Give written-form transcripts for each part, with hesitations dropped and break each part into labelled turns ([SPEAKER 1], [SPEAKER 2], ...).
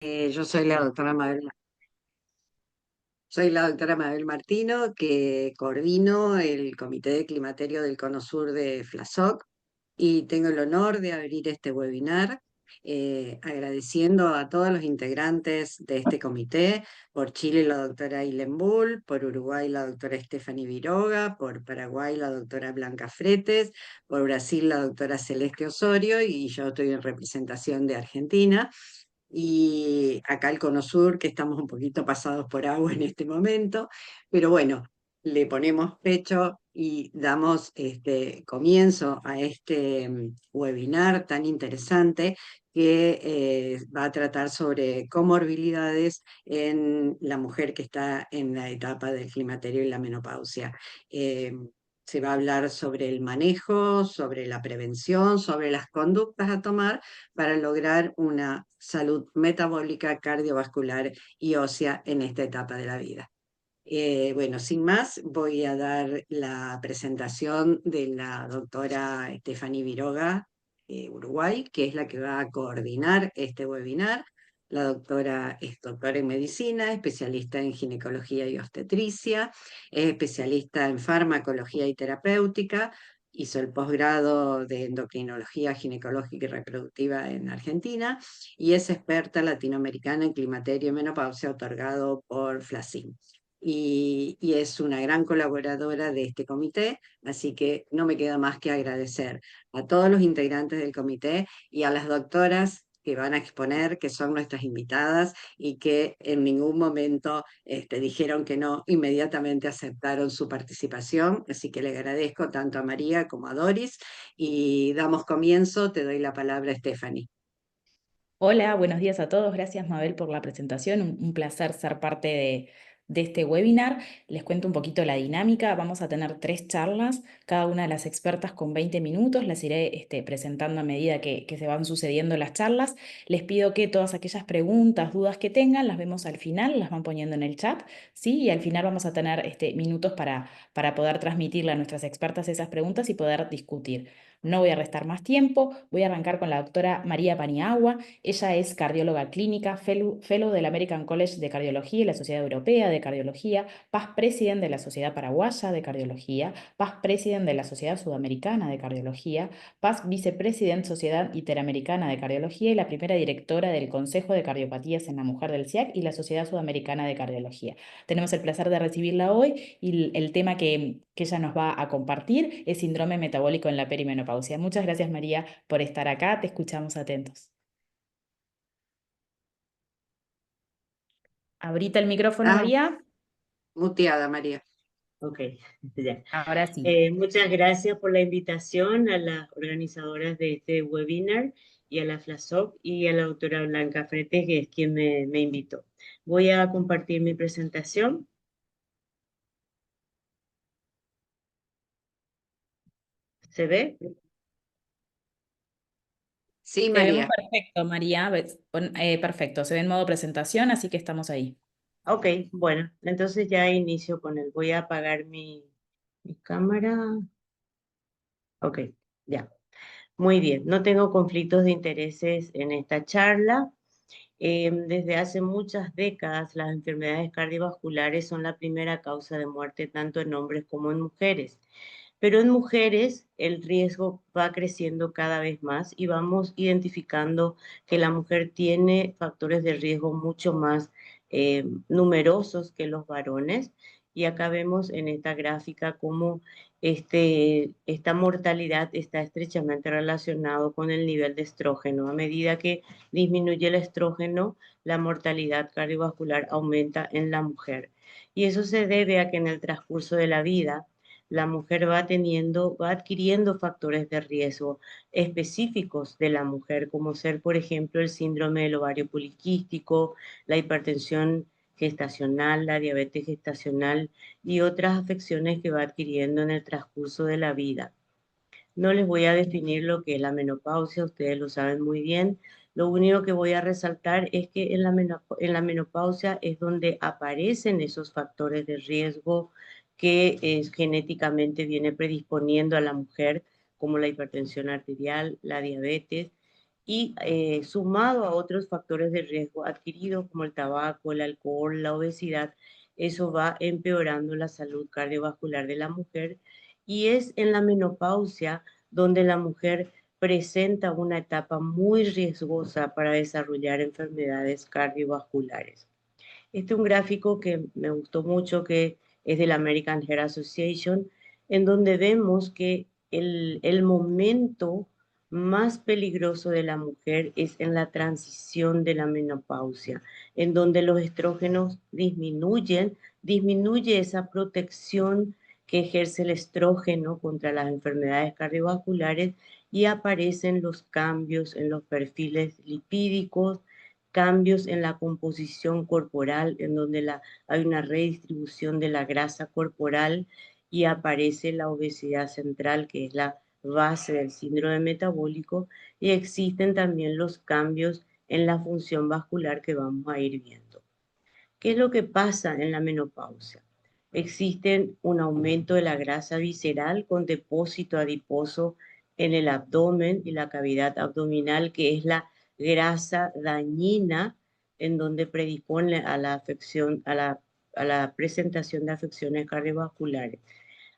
[SPEAKER 1] Yo soy la doctora Mabel Martino, que coordino el Comité de Climaterio del Cono Sur de FLASOC y tengo el honor de abrir este webinar agradeciendo a todos los integrantes de este comité, por Chile la doctora Ailén Bull, por Uruguay la doctora Stephanie Viroga, por Paraguay la doctora Blanca Fretes, por Brasil la doctora Celeste Osorio y yo estoy en representación de Argentina. Y acá el Cono Sur, que estamos un poquito pasados por agua en este momento, pero bueno, le ponemos pecho y damos comienzo a este webinar tan interesante que va a tratar sobre comorbilidades en la mujer que está en la etapa del climaterio y la menopausia. Eh, Se va a hablar sobre el manejo, sobre la prevención, sobre las conductas a tomar para lograr una salud metabólica, cardiovascular y ósea en esta etapa de la vida. Bueno, sin más, voy a dar la presentación de la doctora Stephanie Viroga, Uruguay, que es la que va a coordinar este webinar. La doctora es doctora en medicina, especialista en ginecología y obstetricia, es especialista en farmacología y terapéutica, hizo el posgrado de endocrinología ginecológica y reproductiva en Argentina y es experta latinoamericana en climaterio y menopausia otorgado por FLACIN. Y es una gran colaboradora de este comité, así que no me queda más que agradecer a todos los integrantes del comité y a las doctoras que van a exponer, que son nuestras invitadas y que en ningún momento dijeron que no, inmediatamente aceptaron su participación, así que le agradezco tanto a María como a Doris y damos comienzo, te doy la palabra, Stephanie.
[SPEAKER 2] Hola, buenos días a todos. Gracias, Mabel, por la presentación. Un placer ser parte de este webinar. Les cuento un poquito la dinámica. Vamos a tener 3 charlas, cada una de las expertas con 20 minutos. Las iré presentando a medida que se van sucediendo las charlas. Les pido que todas aquellas preguntas, dudas que tengan, las vemos al final, las van poniendo en el chat, ¿sí? Y al final vamos a tener minutos para poder transmitirle a nuestras expertas esas preguntas y poder discutir. No voy a restar más tiempo. Voy a arrancar con la doctora María Paniagua. Ella es cardióloga clínica, fellow del American College de Cardiología y la Sociedad Europea de Cardiología, past president de la Sociedad Paraguaya de Cardiología, past president de la Sociedad Sudamericana de Cardiología, past vicepresident Sociedad Interamericana de Cardiología y la primera directora del Consejo de Cardiopatías en la Mujer del CIAC y la Sociedad Sudamericana de Cardiología. Tenemos el placer de recibirla hoy y el tema que ella nos va a compartir es síndrome metabólico en la perimenopausia. Muchas gracias, María, por estar acá. Te escuchamos atentos. Abrita el micrófono,
[SPEAKER 1] Ah,
[SPEAKER 2] María.
[SPEAKER 1] muteada, María.
[SPEAKER 3] Ok, ya.
[SPEAKER 2] Ahora sí.
[SPEAKER 3] Muchas gracias por la invitación a las organizadoras de este webinar y a la FLASOC y a la doctora Blanca Frete, que es quien me invitó. Voy a compartir mi presentación. ¿Se ve?
[SPEAKER 1] Sí,
[SPEAKER 2] Te vemos
[SPEAKER 1] María.
[SPEAKER 2] perfecto, María. Perfecto, se ve en modo presentación, así que estamos ahí.
[SPEAKER 3] Ok, bueno, entonces ya inicio con él. Voy a apagar mi cámara. Ok, ya. Muy bien, no tengo conflictos de intereses en esta charla. Desde hace muchas décadas, las enfermedades cardiovasculares son la primera causa de muerte tanto en hombres como en mujeres. Pero en mujeres el riesgo va creciendo cada vez más y vamos identificando que la mujer tiene factores de riesgo mucho más numerosos que los varones. Y acá vemos en esta gráfica cómo esta mortalidad está estrechamente relacionado con el nivel de estrógeno. A medida que disminuye el estrógeno, la mortalidad cardiovascular aumenta en la mujer. Y eso se debe a que en el transcurso de la vida, la mujer va adquiriendo factores de riesgo específicos de la mujer, como ser, por ejemplo, el síndrome del ovario poliquístico, la hipertensión gestacional, la diabetes gestacional y otras afecciones que va adquiriendo en el transcurso de la vida. No les voy a definir lo que es la menopausia, ustedes lo saben muy bien. Lo único que voy a resaltar es que en la menopausia es donde aparecen esos factores de riesgo que genéticamente viene predisponiendo a la mujer, como la hipertensión arterial, la diabetes, y sumado a otros factores de riesgo adquiridos como el tabaco, el alcohol, la obesidad, eso va empeorando la salud cardiovascular de la mujer y es en la menopausia donde la mujer presenta una etapa muy riesgosa para desarrollar enfermedades cardiovasculares. Este es un gráfico que me gustó mucho, que es de la American Heart Association, en donde vemos que el momento más peligroso de la mujer es en la transición de la menopausia, en donde los estrógenos disminuye esa protección que ejerce el estrógeno contra las enfermedades cardiovasculares y aparecen los cambios en los perfiles lipídicos, cambios en la composición corporal, en donde hay una redistribución de la grasa corporal y aparece la obesidad central, que es la base del síndrome metabólico, y existen también los cambios en la función vascular que vamos a ir viendo. ¿Qué es lo que pasa en la menopausia? Existe un aumento de la grasa visceral con depósito adiposo en el abdomen y la cavidad abdominal, que es la grasa dañina en donde predispone a la afección, a la presentación de afecciones cardiovasculares.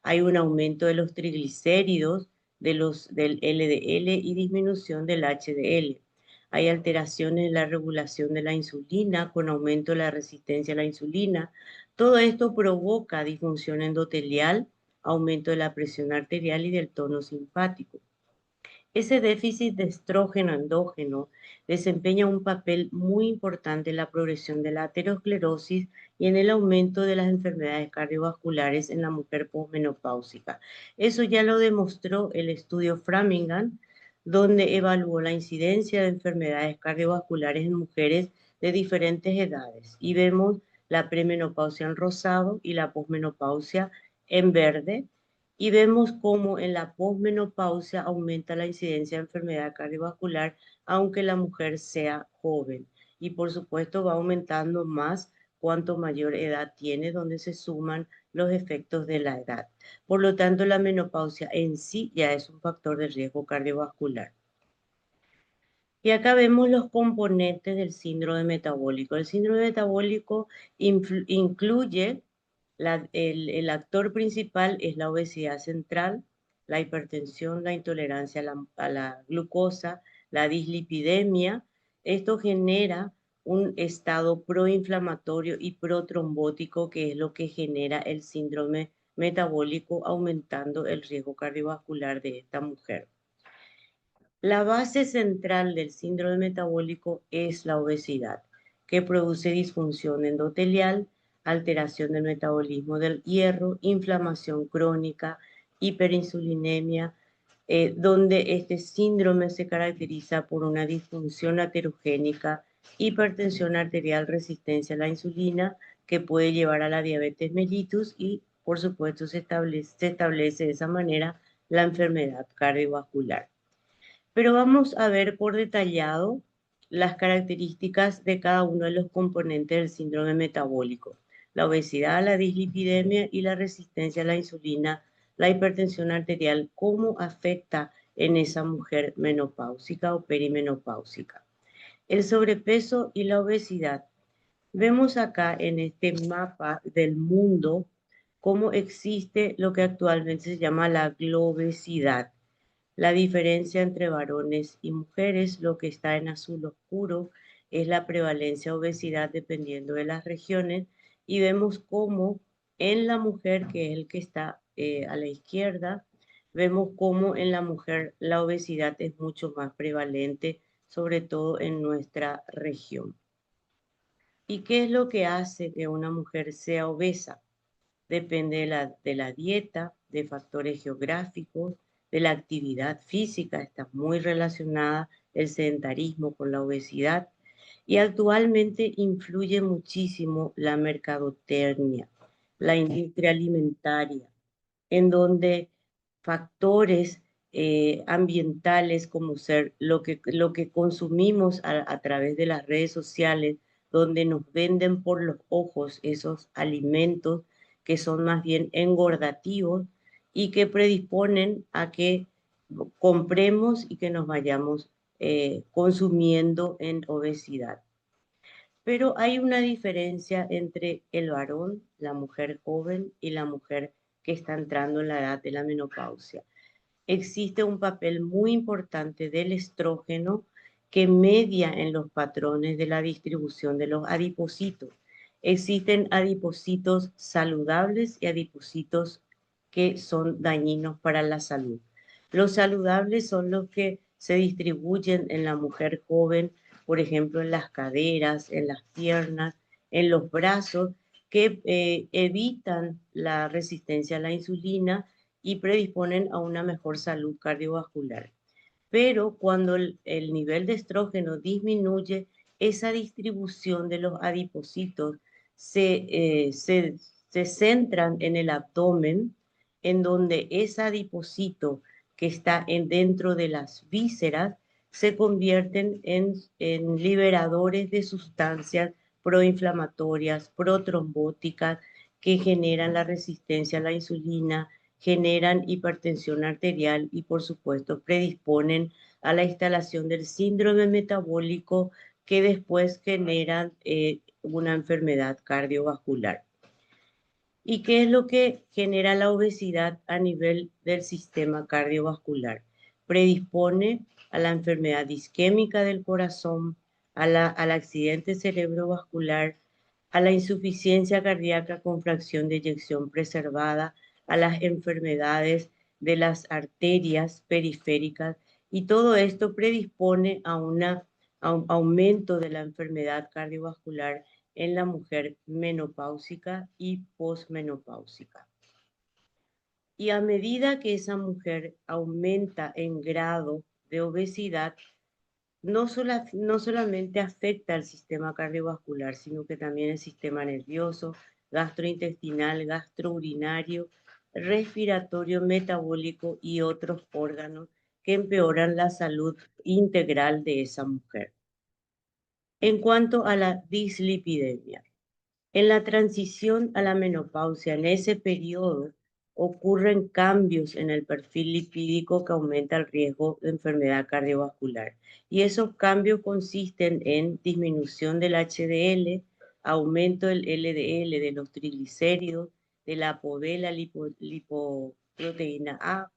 [SPEAKER 3] Hay un aumento de los triglicéridos, del LDL y disminución del HDL. Hay alteraciones en la regulación de la insulina con aumento de la resistencia a la insulina. Todo esto provoca disfunción endotelial, aumento de la presión arterial y del tono simpático. Ese déficit de estrógeno endógeno desempeña un papel muy importante en la progresión de la aterosclerosis y en el aumento de las enfermedades cardiovasculares en la mujer posmenopáusica. Eso ya lo demostró el estudio Framingham, donde evaluó la incidencia de enfermedades cardiovasculares en mujeres de diferentes edades. Y vemos la premenopausia en rosado y la posmenopausia en verde, y vemos cómo en la posmenopausia aumenta la incidencia de enfermedad cardiovascular, aunque la mujer sea joven. Y por supuesto va aumentando más cuanto mayor edad tiene, donde se suman los efectos de la edad. Por lo tanto, la menopausia en sí ya es un factor de riesgo cardiovascular. Y acá vemos los componentes del síndrome metabólico. El síndrome metabólico incluye el actor principal es la obesidad central, la hipertensión, la intolerancia a la glucosa, la dislipidemia. Esto genera un estado proinflamatorio y protrombótico, que es lo que genera el síndrome metabólico, aumentando el riesgo cardiovascular de esta mujer. La base central del síndrome metabólico es la obesidad, que produce disfunción endotelial, alteración del metabolismo del hierro, inflamación crónica, hiperinsulinemia, donde este síndrome se caracteriza por una disfunción aterogénica, hipertensión arterial, resistencia a la insulina, que puede llevar a la diabetes mellitus y, por supuesto, se establece de esa manera la enfermedad cardiovascular. Pero vamos a ver por detallado las características de cada uno de los componentes del síndrome metabólico: la obesidad, la dislipidemia y la resistencia a la insulina, la hipertensión arterial, cómo afecta en esa mujer menopáusica o perimenopáusica. El sobrepeso y la obesidad. Vemos acá en este mapa del mundo cómo existe lo que actualmente se llama la globesidad. La diferencia entre varones y mujeres, lo que está en azul oscuro, es la prevalencia de obesidad dependiendo de las regiones, y vemos cómo en la mujer, que es el que está a la izquierda, vemos cómo en la mujer la obesidad es mucho más prevalente, sobre todo en nuestra región. ¿Y qué es lo que hace que una mujer sea obesa? Depende de la dieta, de factores geográficos, de la actividad física, está muy relacionada el sedentarismo con la obesidad, y actualmente influye muchísimo la mercadotecnia, la industria alimentaria, en donde factores ambientales como ser lo que consumimos a través de las redes sociales, donde nos venden por los ojos esos alimentos que son más bien engordativos y que predisponen a que compremos y que nos vayamos consumiendo en obesidad. Pero hay una diferencia entre el varón, la mujer joven y la mujer que está entrando en la edad de la menopausia. Existe un papel muy importante del estrógeno que media en los patrones de la distribución de los adipocitos. Existen adipocitos saludables y adipocitos que son dañinos para la salud. Los saludables son los que se distribuyen en la mujer joven, por ejemplo, en las caderas, en las piernas, en los brazos, que evitan la resistencia a la insulina y predisponen a una mejor salud cardiovascular. Pero cuando el nivel de estrógeno disminuye, esa distribución de los adipocitos se centran en el abdomen, en donde ese adipocito que está dentro de las vísceras se convierten en liberadores de sustancias proinflamatorias, protrombóticas, que generan la resistencia a la insulina, generan hipertensión arterial y, por supuesto, predisponen a la instalación del síndrome metabólico que después generan una enfermedad cardiovascular. ¿Y qué es lo que genera la obesidad a nivel del sistema cardiovascular? Predispone a la enfermedad isquémica del corazón, al accidente cerebrovascular, a la insuficiencia cardíaca con fracción de eyección preservada, a las enfermedades de las arterias periféricas, y todo esto predispone a un aumento de la enfermedad cardiovascular en la mujer menopáusica y posmenopáusica. Y a medida que esa mujer aumenta en grado de obesidad, no solamente afecta al sistema cardiovascular, sino que también el sistema nervioso, gastrointestinal, gastrourinario, respiratorio, metabólico y otros órganos que empeoran la salud integral de esa mujer. En cuanto a la dislipidemia, en la transición a la menopausia, en ese periodo, ocurren cambios en el perfil lipídico que aumenta el riesgo de enfermedad cardiovascular. Y esos cambios consisten en disminución del HDL, aumento del LDL, de los triglicéridos, de la ApoB, la lipoproteína A,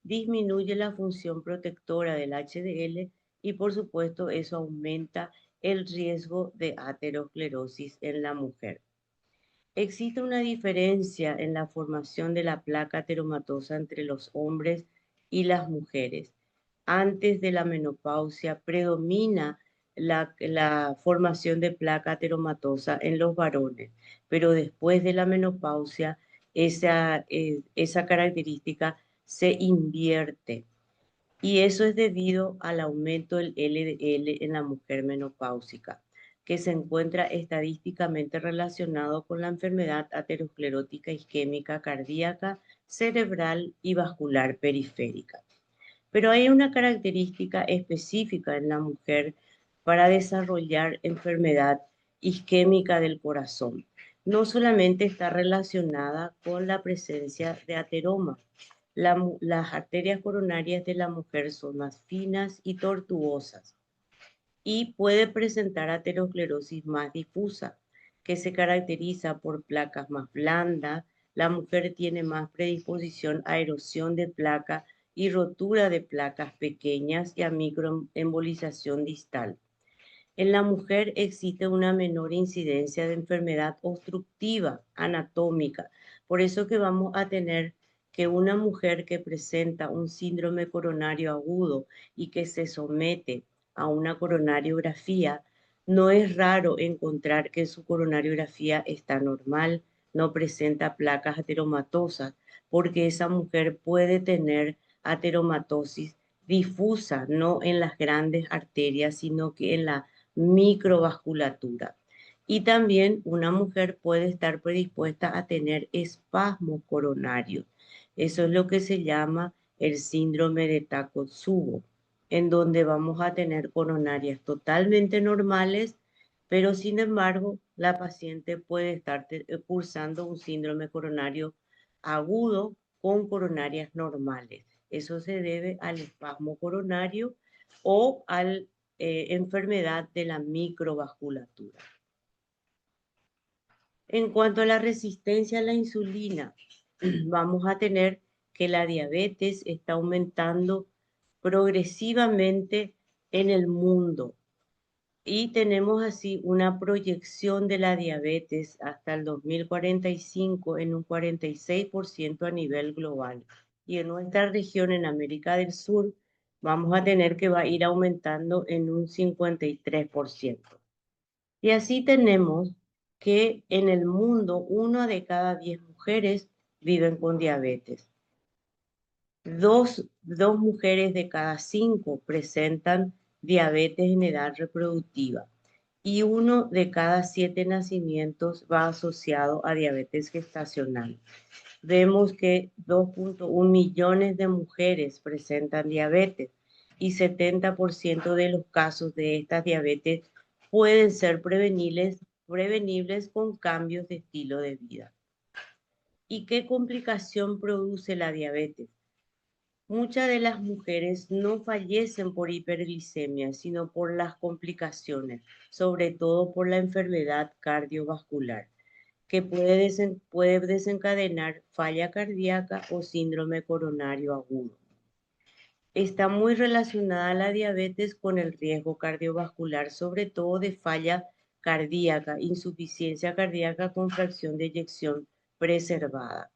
[SPEAKER 3] disminuye la función protectora del HDL y, por supuesto, eso aumenta el riesgo de aterosclerosis en la mujer. Existe una diferencia en la formación de la placa ateromatosa entre los hombres y las mujeres. Antes de la menopausia predomina la formación de placa ateromatosa en los varones, pero después de la menopausia esa característica se invierte. Y eso es debido al aumento del LDL en la mujer menopáusica, que se encuentra estadísticamente relacionado con la enfermedad aterosclerótica isquémica cardíaca, cerebral y vascular periférica. Pero hay una característica específica en la mujer para desarrollar enfermedad isquémica del corazón. No solamente está relacionada con la presencia de ateroma. Las arterias coronarias de la mujer son más finas y tortuosas y puede presentar aterosclerosis más difusa, que se caracteriza por placas más blandas. La mujer tiene más predisposición a erosión de placa y rotura de placas pequeñas y a microembolización distal. En la mujer existe una menor incidencia de enfermedad obstructiva anatómica. Por eso que vamos a tener que una mujer que presenta un síndrome coronario agudo y que se somete a una coronariografía, no es raro encontrar que su coronariografía está normal, no presenta placas ateromatosas, porque esa mujer puede tener ateromatosis difusa, no en las grandes arterias, sino que en la microvasculatura. Y también una mujer puede estar predispuesta a tener espasmos coronarios. Eso es lo que se llama el síndrome de Takotsubo, en donde vamos a tener coronarias totalmente normales, pero sin embargo la paciente puede estar cursando un síndrome coronario agudo con coronarias normales. Eso se debe al espasmo coronario o a enfermedad de la microvasculatura. En cuanto a la resistencia a la insulina, vamos a tener que la diabetes está aumentando progresivamente en el mundo y tenemos así una proyección de la diabetes hasta el 2045 en un 46% a nivel global. Y en nuestra región, en América del Sur, vamos a tener que va a ir aumentando en un 53%. Y así tenemos que en el mundo 1 de cada 10 mujeres viven con diabetes. Dos mujeres de cada 5 presentan diabetes en edad reproductiva y 1 de cada 7 nacimientos va asociado a diabetes gestacional. Vemos que 2.1 millones de mujeres presentan diabetes y 70% de los casos de esta diabetes pueden ser prevenibles con cambios de estilo de vida. ¿Y qué complicación produce la diabetes? Muchas de las mujeres no fallecen por hiperglicemia, sino por las complicaciones, sobre todo por la enfermedad cardiovascular, que puede desencadenar falla cardíaca o síndrome coronario agudo. Está muy relacionada la diabetes con el riesgo cardiovascular, sobre todo de falla cardíaca, insuficiencia cardíaca con fracción de eyección preservada.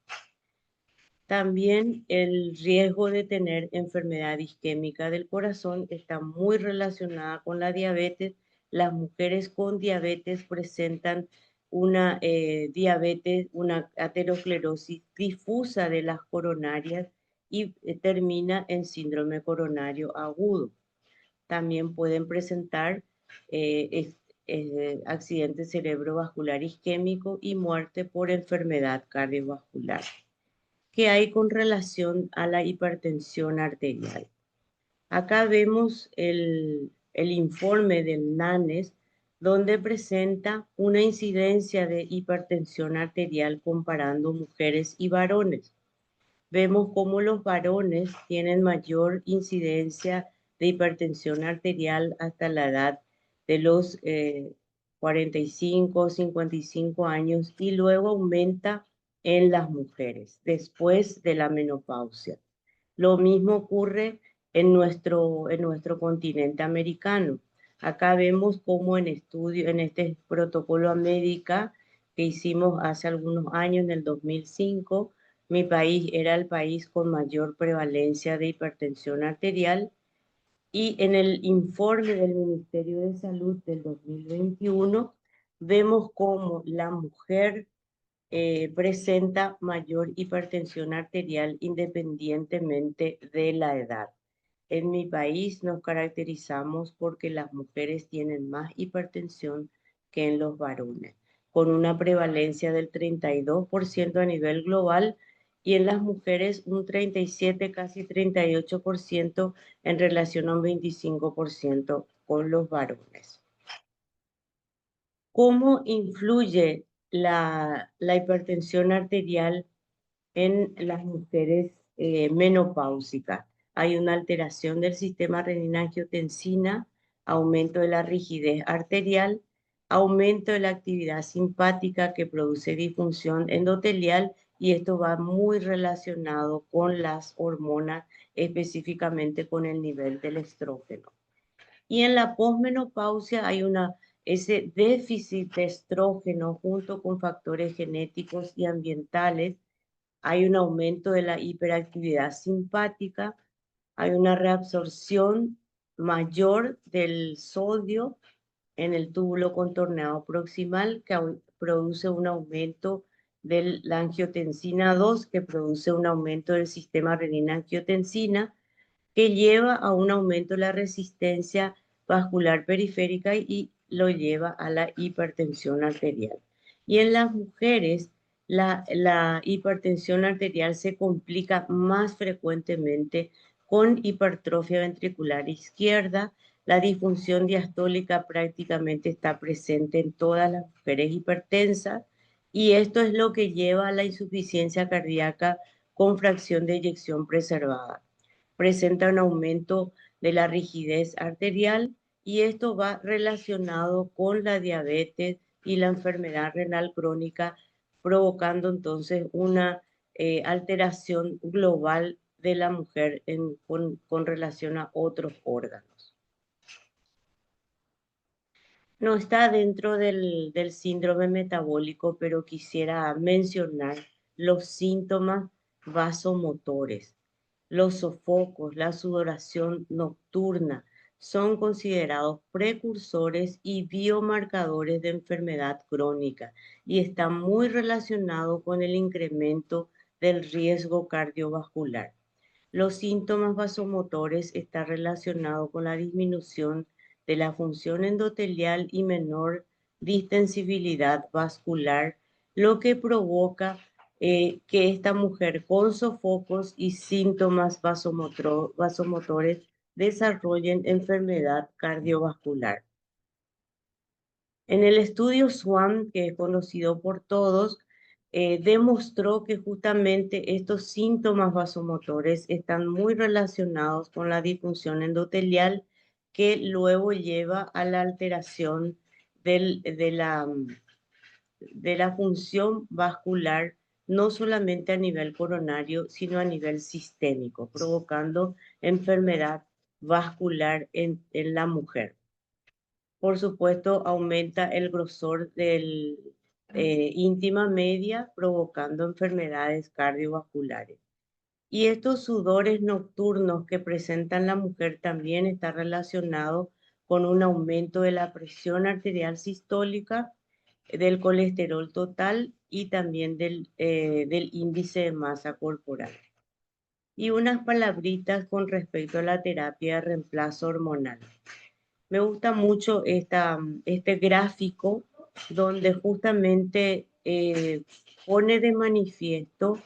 [SPEAKER 3] También el riesgo de tener enfermedad isquémica del corazón está muy relacionada con la diabetes. Las mujeres con diabetes presentan una diabetes, una aterosclerosis difusa de las coronarias y termina en síndrome coronario agudo. También pueden presentar accidente cerebrovascular isquémico y muerte por enfermedad cardiovascular. ¿Qué hay con relación a la hipertensión arterial? Acá vemos el informe del NANES, donde presenta una incidencia de hipertensión arterial comparando mujeres y varones. Vemos cómo los varones tienen mayor incidencia de hipertensión arterial hasta la edad de los 45 o 55 años y luego aumenta en las mujeres después de la menopausia. Lo mismo ocurre en nuestro continente americano. Acá vemos cómo en este protocolo América que hicimos hace algunos años, en el 2005, mi país era el país con mayor prevalencia de hipertensión arterial y en el informe del Ministerio de Salud del 2021 vemos cómo la mujer presenta mayor hipertensión arterial independientemente de la edad. En mi país nos caracterizamos porque las mujeres tienen más hipertensión que en los varones, con una prevalencia del 32% a nivel global y en las mujeres un 37, casi 38% en relación a un 25% con los varones. ¿Cómo influye la hipertensión arterial en las mujeres menopáusicas? Hay una alteración del sistema renina-angiotensina, aumento de la rigidez arterial, aumento de la actividad simpática que produce disfunción endotelial y esto va muy relacionado con las hormonas, específicamente con el nivel del estrógeno. Y en la posmenopausia hay ese déficit de estrógeno junto con factores genéticos y ambientales. Hay un aumento de la hiperactividad simpática, hay una reabsorción mayor del sodio en el túbulo contorneado proximal que produce un aumento de la angiotensina 2, que produce un aumento del sistema renina-angiotensina, que lleva a un aumento de la resistencia vascular periférica y lo lleva a la hipertensión arterial. Y en las mujeres, la hipertensión arterial se complica más frecuentemente con hipertrofia ventricular izquierda. La disfunción diastólica prácticamente está presente en todas las mujeres hipertensas y esto es lo que lleva a la insuficiencia cardíaca con fracción de eyección preservada. Presenta un aumento de la rigidez arterial, y esto va relacionado con la diabetes y la enfermedad renal crónica, provocando entonces una alteración global de la mujer con relación a otros órganos. No está dentro del síndrome metabólico, pero quisiera mencionar los síntomas vasomotores. Los sofocos, la sudoración nocturna son considerados precursores y biomarcadores de enfermedad crónica y están muy relacionados con el incremento del riesgo cardiovascular. Los síntomas vasomotores están relacionados con la disminución de la función endotelial y menor distensibilidad vascular, lo que provoca que esta mujer con sofocos y síntomas vasomotores desarrollen enfermedad cardiovascular. En el estudio SWAN, que es conocido por todos, demostró que justamente estos síntomas vasomotores están muy relacionados con la disfunción endotelial, que luego lleva a la alteración de la función vascular, no solamente a nivel coronario, sino a nivel sistémico, provocando enfermedad vascular en la mujer. Por supuesto, aumenta el grosor del íntima media, provocando enfermedades cardiovasculares. Y estos sudores nocturnos que presentan la mujer también está relacionado con un aumento de la presión arterial sistólica, del colesterol total y también del índice de masa corporal. Y unas palabritas con respecto a la terapia de reemplazo hormonal. Me gusta mucho este gráfico donde justamente pone de manifiesto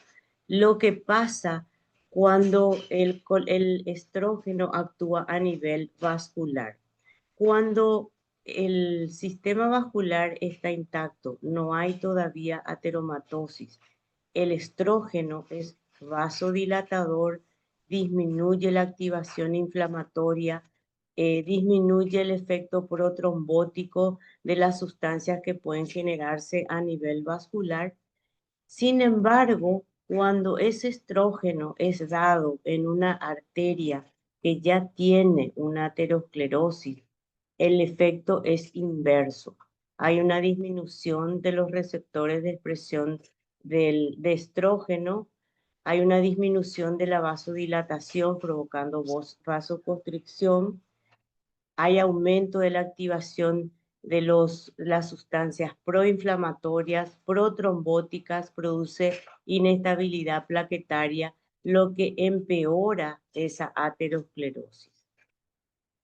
[SPEAKER 3] lo que pasa cuando el estrógeno actúa a nivel vascular. Cuando el sistema vascular está intacto, no hay todavía ateromatosis. El estrógeno es vasodilatador, disminuye la activación inflamatoria, disminuye el efecto protrombótico de las sustancias que pueden generarse a nivel vascular. Sin embargo, cuando ese estrógeno es dado en una arteria que ya tiene una aterosclerosis, el efecto es inverso. Hay una disminución de los receptores de expresión de estrógeno, hay una disminución de la vasodilatación provocando vasoconstricción, hay aumento de la activación de las sustancias proinflamatorias, protrombóticas, produce inestabilidad plaquetaria, lo que empeora esa aterosclerosis.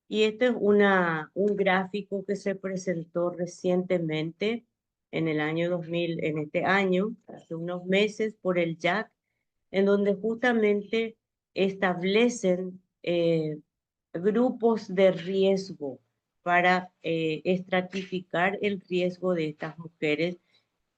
[SPEAKER 3] Y este es un gráfico que se presentó recientemente en el año 2000, en este año, hace unos meses, por el JAC, en donde justamente establecen grupos de riesgo para estratificar el riesgo de estas mujeres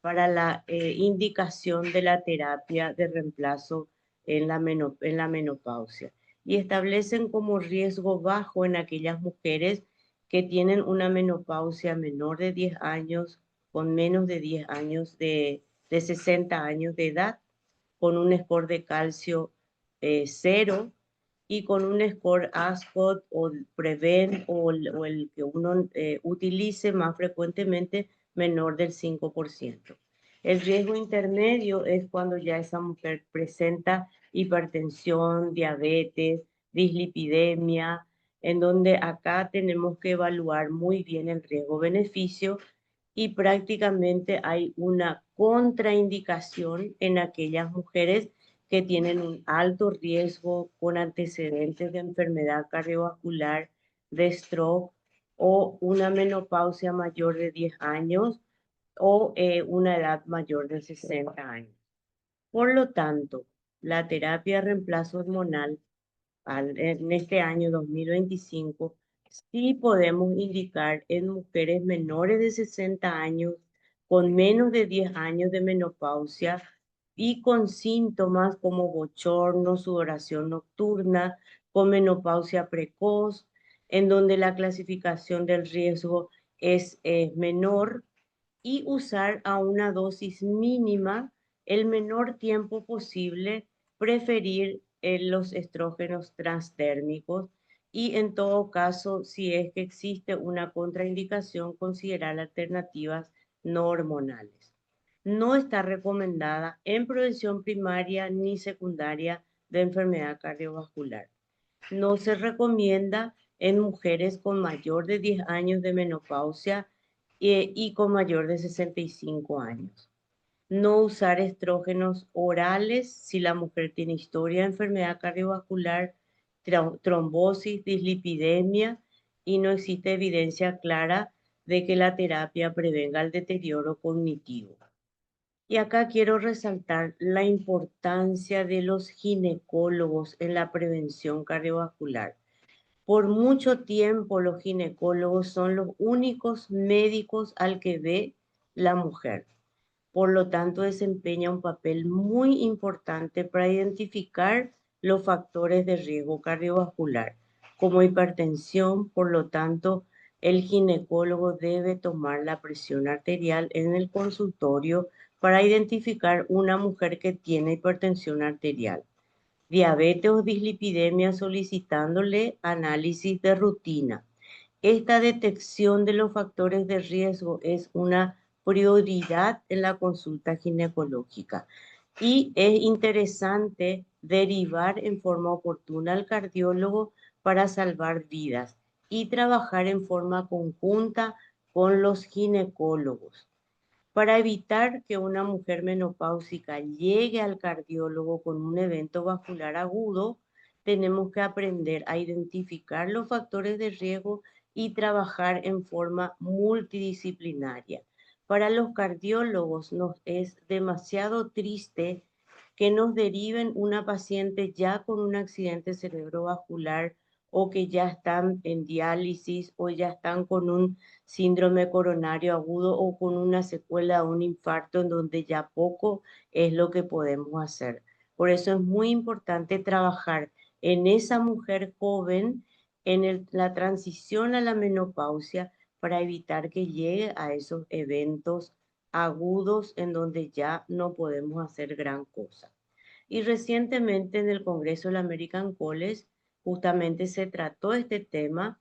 [SPEAKER 3] para la indicación de la terapia de reemplazo en la menopausia. Y establecen como riesgo bajo en aquellas mujeres que tienen una menopausia menor de 10 años, con menos de 10 años de 60 años de edad, con un score de calcio 0 y con un score ASCOT o PREVEN o el que uno utilice más frecuentemente menor del 5%. El riesgo intermedio es cuando ya esa mujer presenta hipertensión, diabetes, dislipidemia, en donde acá tenemos que evaluar muy bien el riesgo-beneficio y prácticamente hay una contraindicación en aquellas mujeres que tienen un alto riesgo con antecedentes de enfermedad cardiovascular, de stroke o una menopausia mayor de 10 años o una edad mayor de 60 años. Por lo tanto, la terapia de reemplazo hormonal en este año 2025 sí podemos indicar en mujeres menores de 60 años, con menos de 10 años de menopausia y con síntomas como bochorno, sudoración nocturna, con menopausia precoz, en donde la clasificación del riesgo es menor, y usar a una dosis mínima el menor tiempo posible, preferir los estrógenos transdérmicos y en todo caso, si es que existe una contraindicación, considerar alternativas no hormonales. No está recomendada en prevención primaria ni secundaria de enfermedad cardiovascular. No se recomienda en mujeres con mayor de 10 años de menopausia y con mayor de 65 años. No usar estrógenos orales si la mujer tiene historia de enfermedad cardiovascular, trombosis, dislipidemia y no existe evidencia clara de que la terapia prevenga el deterioro cognitivo. Y acá quiero resaltar la importancia de los ginecólogos en la prevención cardiovascular. Por mucho tiempo los ginecólogos son los únicos médicos al que ve la mujer. Por lo tanto, desempeña un papel muy importante para identificar los factores de riesgo cardiovascular, como hipertensión. Por lo tanto, el ginecólogo debe tomar la presión arterial en el consultorio para identificar una mujer que tiene hipertensión arterial, diabetes o dislipidemia, solicitándole análisis de rutina. Esta detección de los factores de riesgo es una prioridad en la consulta ginecológica y es interesante derivar en forma oportuna al cardiólogo para salvar vidas y trabajar en forma conjunta con los ginecólogos. Para evitar que una mujer menopáusica llegue al cardiólogo con un evento vascular agudo, tenemos que aprender a identificar los factores de riesgo y trabajar en forma multidisciplinaria. Para los cardiólogos nos es demasiado triste que nos deriven una paciente ya con un accidente cerebrovascular o que ya están en diálisis o ya están con un síndrome coronario agudo o con una secuela de un infarto en donde ya poco es lo que podemos hacer. Por eso es muy importante trabajar en esa mujer joven, en la transición a la menopausia, para evitar que llegue a esos eventos agudos en donde ya no podemos hacer gran cosa. Y recientemente en el Congreso del American College justamente se trató este tema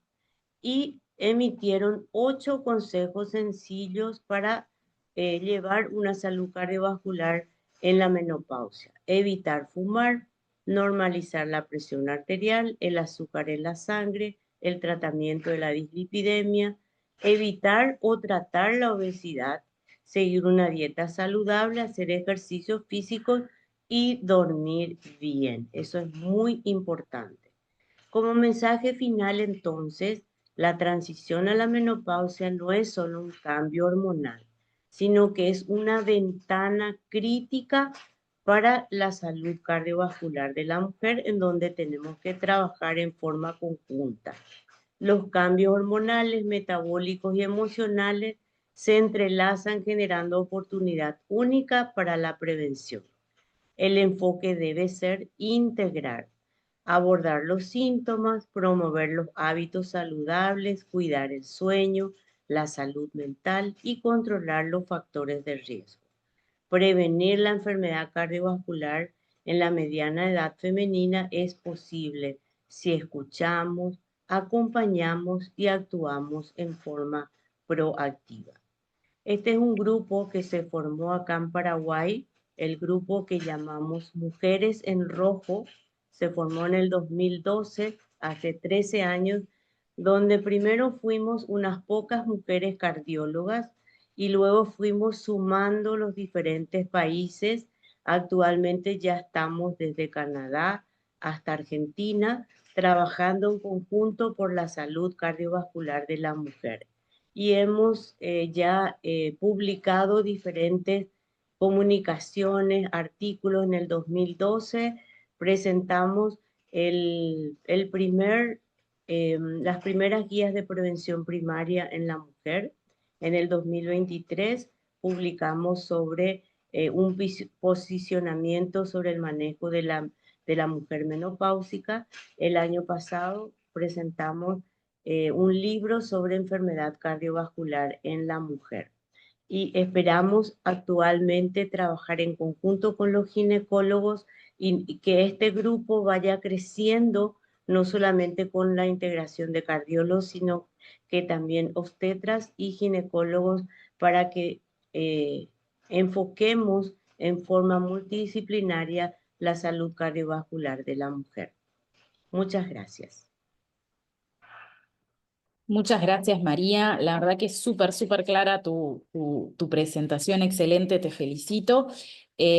[SPEAKER 3] y emitieron 8 consejos sencillos para llevar una salud cardiovascular en la menopausia. Evitar fumar, normalizar la presión arterial, el azúcar en la sangre, el tratamiento de la dislipidemia, evitar o tratar la obesidad, seguir una dieta saludable, hacer ejercicios físicos y dormir bien. Eso es muy importante. Como mensaje final, entonces, la transición a la menopausia no es solo un cambio hormonal, sino que es una ventana crítica para la salud cardiovascular de la mujer, en donde tenemos que trabajar en forma conjunta. Los cambios hormonales, metabólicos y emocionales se entrelazan, generando oportunidad única para la prevención. El enfoque debe ser integral: abordar los síntomas, promover los hábitos saludables, cuidar el sueño, la salud mental y controlar los factores de riesgo. Prevenir la enfermedad cardiovascular en la mediana edad femenina es posible si escuchamos, acompañamos y actuamos en forma proactiva. Este es un grupo que se formó acá en Paraguay, el grupo que llamamos Mujeres en Rojo. Se formó en el 2012, hace 13 años, donde primero fuimos unas pocas mujeres cardiólogas y luego fuimos sumando los diferentes países. Actualmente ya estamos desde Canadá hasta Argentina, trabajando en conjunto por la salud cardiovascular de la mujer. Y hemos ya publicado diferentes comunicaciones, artículos. En el 2012 presentamos las primeras guías de prevención primaria en la mujer. En el 2023 publicamos sobre un posicionamiento sobre el manejo de de la mujer menopáusica. El año pasado presentamos un libro sobre enfermedad cardiovascular en la mujer y esperamos actualmente trabajar en conjunto con los ginecólogos y que este grupo vaya creciendo no solamente con la integración de cardiólogos, sino que también obstetras y ginecólogos para que enfoquemos en forma multidisciplinaria la salud cardiovascular de la mujer. Muchas gracias.
[SPEAKER 2] Muchas gracias, María. La verdad que es súper clara tu presentación, excelente, te felicito.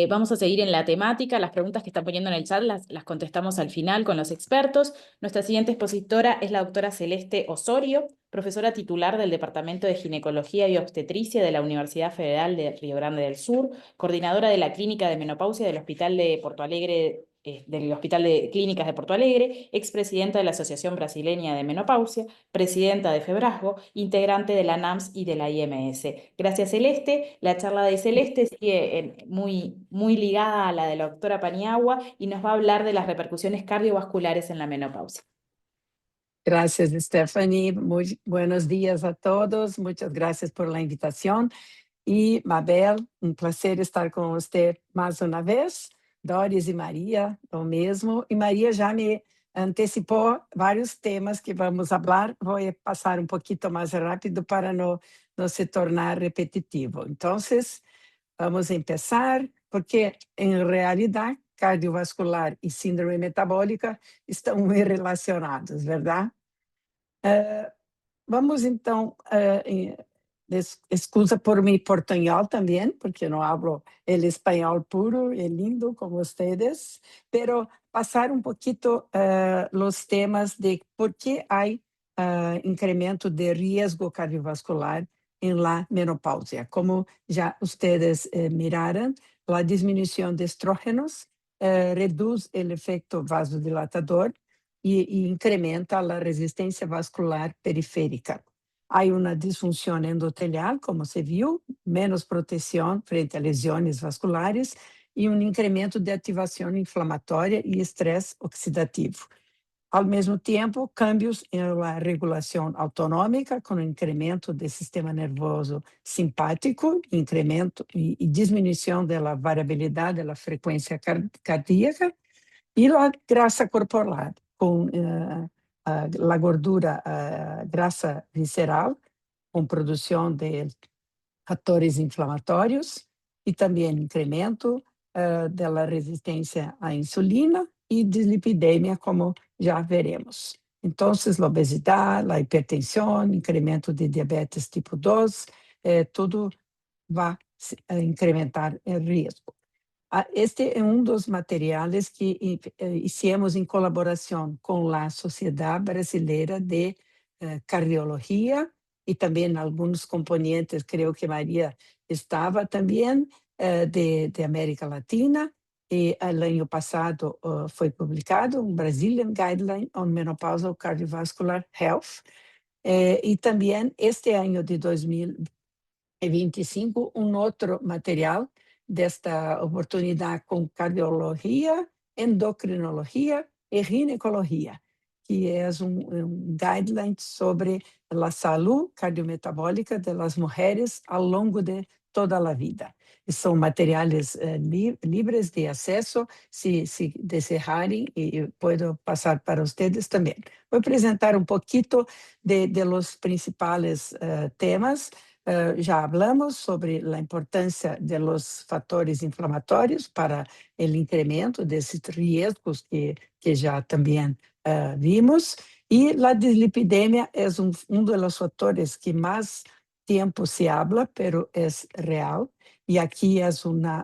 [SPEAKER 2] Vamos a seguir en la temática. Las preguntas que están poniendo en el chat las contestamos al final con los expertos. Nuestra siguiente expositora es la doctora Celeste Osorio, profesora titular del Departamento de Ginecología y Obstetricia de la Universidad Federal de Río Grande del Sur, coordinadora de la Clínica de Menopausia del Hospital de Porto Alegre, del Hospital de Clínicas de Porto Alegre, expresidenta de la Asociación Brasileña de Menopausia, presidenta de Febrasgo, integrante de la NAMS y de la IMS. Gracias, Celeste. La charla de Celeste sigue muy ligada a la de la doctora Paniagua y nos va a hablar de las repercusiones cardiovasculares en la menopausia.
[SPEAKER 4] Gracias, Stephanie. Muy buenos días a todos. Muchas gracias por la invitación. Y Mabel, un placer estar con usted más una vez. Doris e Maria, lo mesmo. E Maria já me antecipou vários temas que vamos falar. Vou passar um pouquinho mais rápido para não se tornar repetitivo. Então, vamos começar, porque, em realidade, cardiovascular e síndrome metabólica estão muito relacionados, verdade? Vamos, então, excusa por mi portuñol también, porque no hablo el español puro y lindo como ustedes, pero pasar un poquito los temas de por qué hay incremento de riesgo cardiovascular en la menopausia. Como ya ustedes miraron, la disminución de estrógenos reduce el efecto vasodilatador y incrementa la resistencia vascular periférica. Hay una disfunción endotelial, como se vio, menos protección frente a lesiones vasculares y un incremento de activación inflamatoria y estrés oxidativo. Al mismo tiempo, cambios en la regulación autonómica con incremento del sistema nervioso simpático, incremento y disminución de la variabilidad de la frecuencia cardíaca y la grasa corporal con la gordura, grasa visceral, com produção de fatores inflamatórios e também incremento da resistência à insulina e dislipidemia, como já veremos. Então, a obesidade, a hipertensão, incremento de diabetes tipo 2, tudo vai incrementar o risco. Este é um dos materiais que hicimos em colaboração com a Sociedade Brasileira de Cardiologia e também alguns componentes, creio que Maria estava também, de América Latina. E no ano passado foi publicado um Brazilian Guideline on Menopausal Cardiovascular Health. E também este ano de 2025, um outro material desta oportunidade com cardiologia, endocrinologia e ginecologia, que é guideline sobre a saúde cardiometabólica das mulheres ao longo de toda a vida. E são materiais livres de acesso, se desejarem, e posso passar para vocês também. Vou apresentar um pouquinho de los principais temas. Já hablamos sobre a importância de los fatores inflamatórios para o incremento desses riscos que já também vimos, e a dislipidemia é dos fatores que mais tempo se habla, pero é real, e aqui é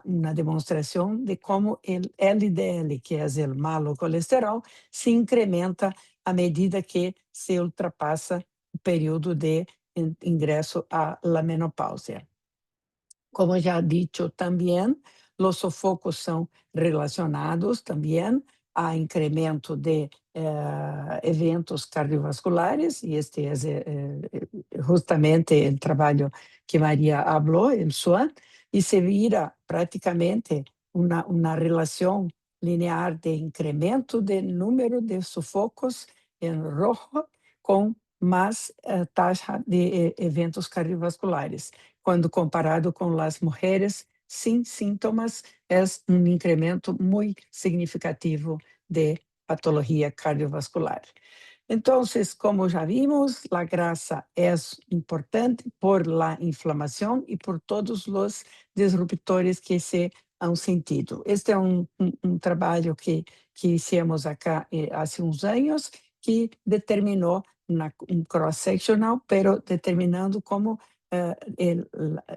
[SPEAKER 4] uma demonstração de como o LDL, que é o malo colesterol, se incrementa à medida que se ultrapassa o período de ingresso à menopausia. Como já dito também, os sofocos são relacionados também a incremento de eventos cardiovasculares, e este é justamente o trabalho que Maria falou, el SWAN, e se vira praticamente uma relação linear de incremento del número de sofocos en rojo con más taxa de eventos cardiovasculares. Cuando comparado con las mujeres sin síntomas, es un incremento muy significativo de patología cardiovascular. Entonces, como ya vimos, la grasa es importante por la inflamación y por todos los disruptores que se han sentido. Este es un trabajo que hicimos acá hace unos años, que determinó un cross-sectional, pero determinando cómo el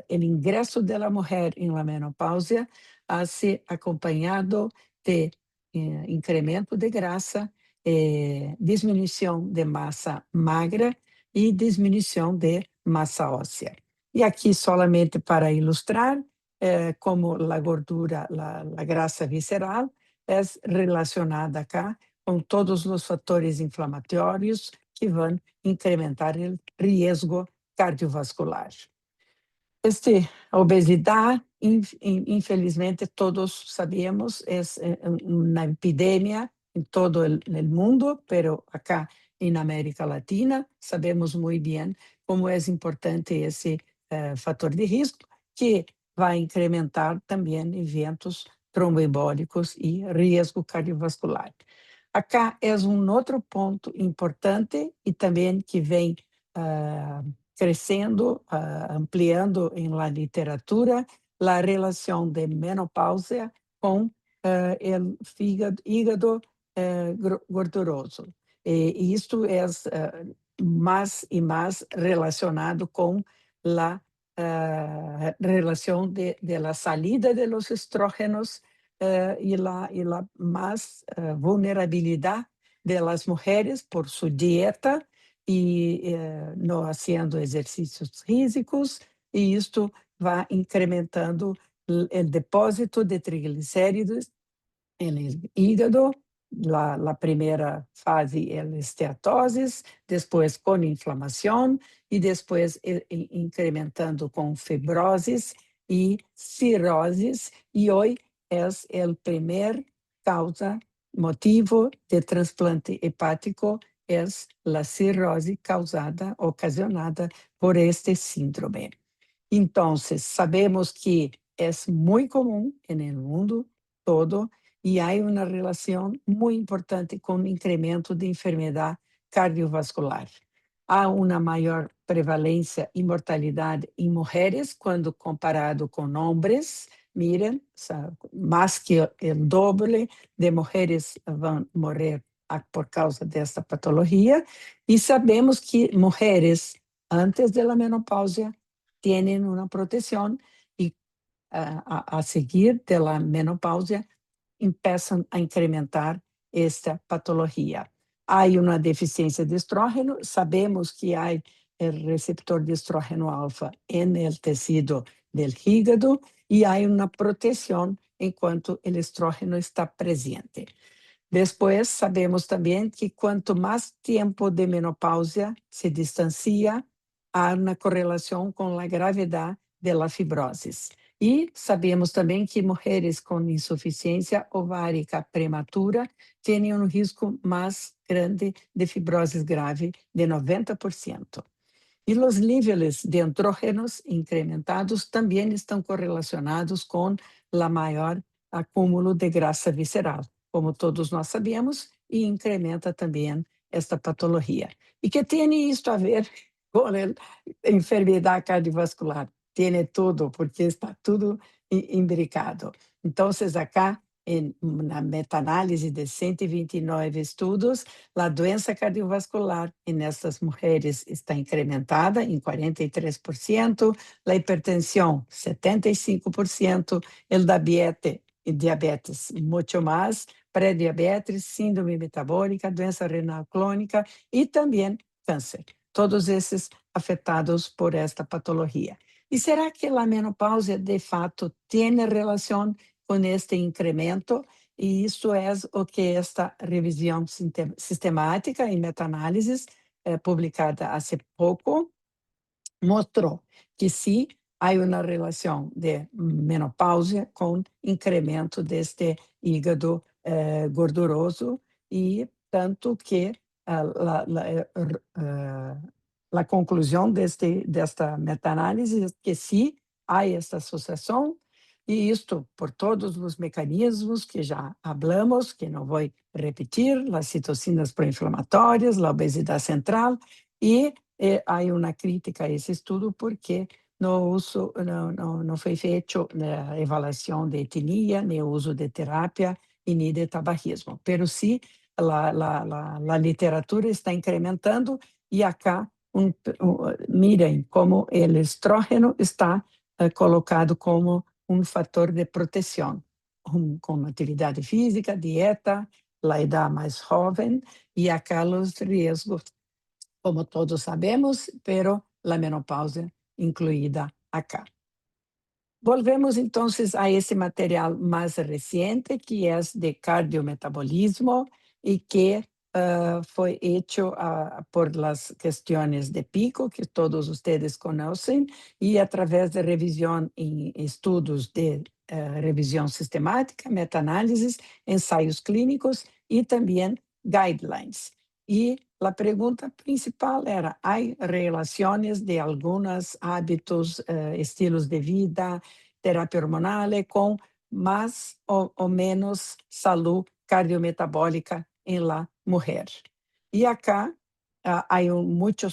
[SPEAKER 4] ingreso de la mujer en la menopausia hace acompañado de incremento de grasa, disminuição de massa magra e diminuição de massa óssea. E aqui, solamente para ilustrar, como a gordura, a grasa visceral, é relacionada acá com todos os fatores inflamatórios que vão incrementar o risco cardiovascular. Obesidade, infelizmente, todos sabemos, é uma epidemia em todo o mundo, pero acá em América Latina sabemos muito bem como é importante esse fator de risco, que vai incrementar também eventos tromboembólicos e risco cardiovascular. Acá é outro ponto importante e também que vem crescendo, ampliando em la literatura, a relação de menopausia com o hígado gorduroso. E isto é mais e mais relacionado com a relação de la salida de los estrógenos e la mais vulnerabilidade de las mujeres por sua dieta e não fazendo exercícios físicos, e isto vai incrementando o depósito de triglicéridos no hígado. La primeira fase é a esteatose, depois com inflamação e depois incrementando com fibroses e cirroses, e hoje é o primeiro motivo de transplante hepático, é a cirrose ocasionada por este síndrome. Então, sabemos que é muito comum no mundo todo e há uma relação muito importante com o incremento de enfermidade cardiovascular. Há uma maior prevalência e mortalidade em mulheres quando comparado com homens. Miren, mais que o doble de mulheres vão morrer por causa desta patologia, e sabemos que mulheres antes da menopausia têm uma proteção e a seguir da menopausia começam a incrementar esta patologia. Há uma deficiência de estrógeno, sabemos que há o receptor de estrógeno alfa no tecido do hígado e há uma proteção enquanto o estrógeno está presente. Depois, sabemos também que quanto mais tempo de menopausia se distancia, há uma correlação com a gravidade da fibrose. E sabemos também que mulheres com insuficiência ovárica prematura têm um risco mais grande de fibrose grave de 90%. E os níveis de andrógenos incrementados também estão correlacionados com o maior acúmulo de grasa visceral, como todos nós sabemos, e incrementa também esta patologia. E que tem isto a ver com a enfermidade cardiovascular? Tem tudo, porque está tudo imbricado. Então, acá, na meta-análise de 129 estudos, a doença cardiovascular nessas mulheres está incrementada em 43%, a hipertensão 75%, o diabetes muito mais, pré-diabetes, síndrome metabólica, doença renal crônica e também câncer. Todos esses afetados por esta patologia. E será que a menopausia, de fato, tem relação com este incremento? E isso é o que esta revisão sistemática em meta-análises, publicada há pouco, mostrou que sim, há uma relação de menopausia com incremento deste hígado gorduroso, y tanto que la conclusión de esta meta-análisis es que sí hay esta asociación, y esto por todos los mecanismos que ya hablamos, que no voy a repetir, las citocinas proinflamatorias, la obesidad central, y hay una crítica a ese estudio porque no fue hecho la evaluación de etnia, ni uso de terapia y ni de tabagismo. Pero sí, la literatura está incrementando, y acá miren cómo el estrógeno está colocado como un factor de protección, con actividad física, dieta, la edad más joven, y acá los riesgos, como todos sabemos, pero la menopausia incluída acá. Volvemos entonces a ese material más reciente, que es de cardiometabolismo, y que fue hecho por las cuestiones de PICO, que todos ustedes conocen, y a través de revisión en estudios de revisión sistemática, meta-análisis, ensayos clínicos y también guidelines. Y la pregunta principal era, ¿hay relaciones de algunos hábitos, estilos de vida, terapia hormonal con más o menos salud cardiometabólica en la mujer? Y acá hay mucho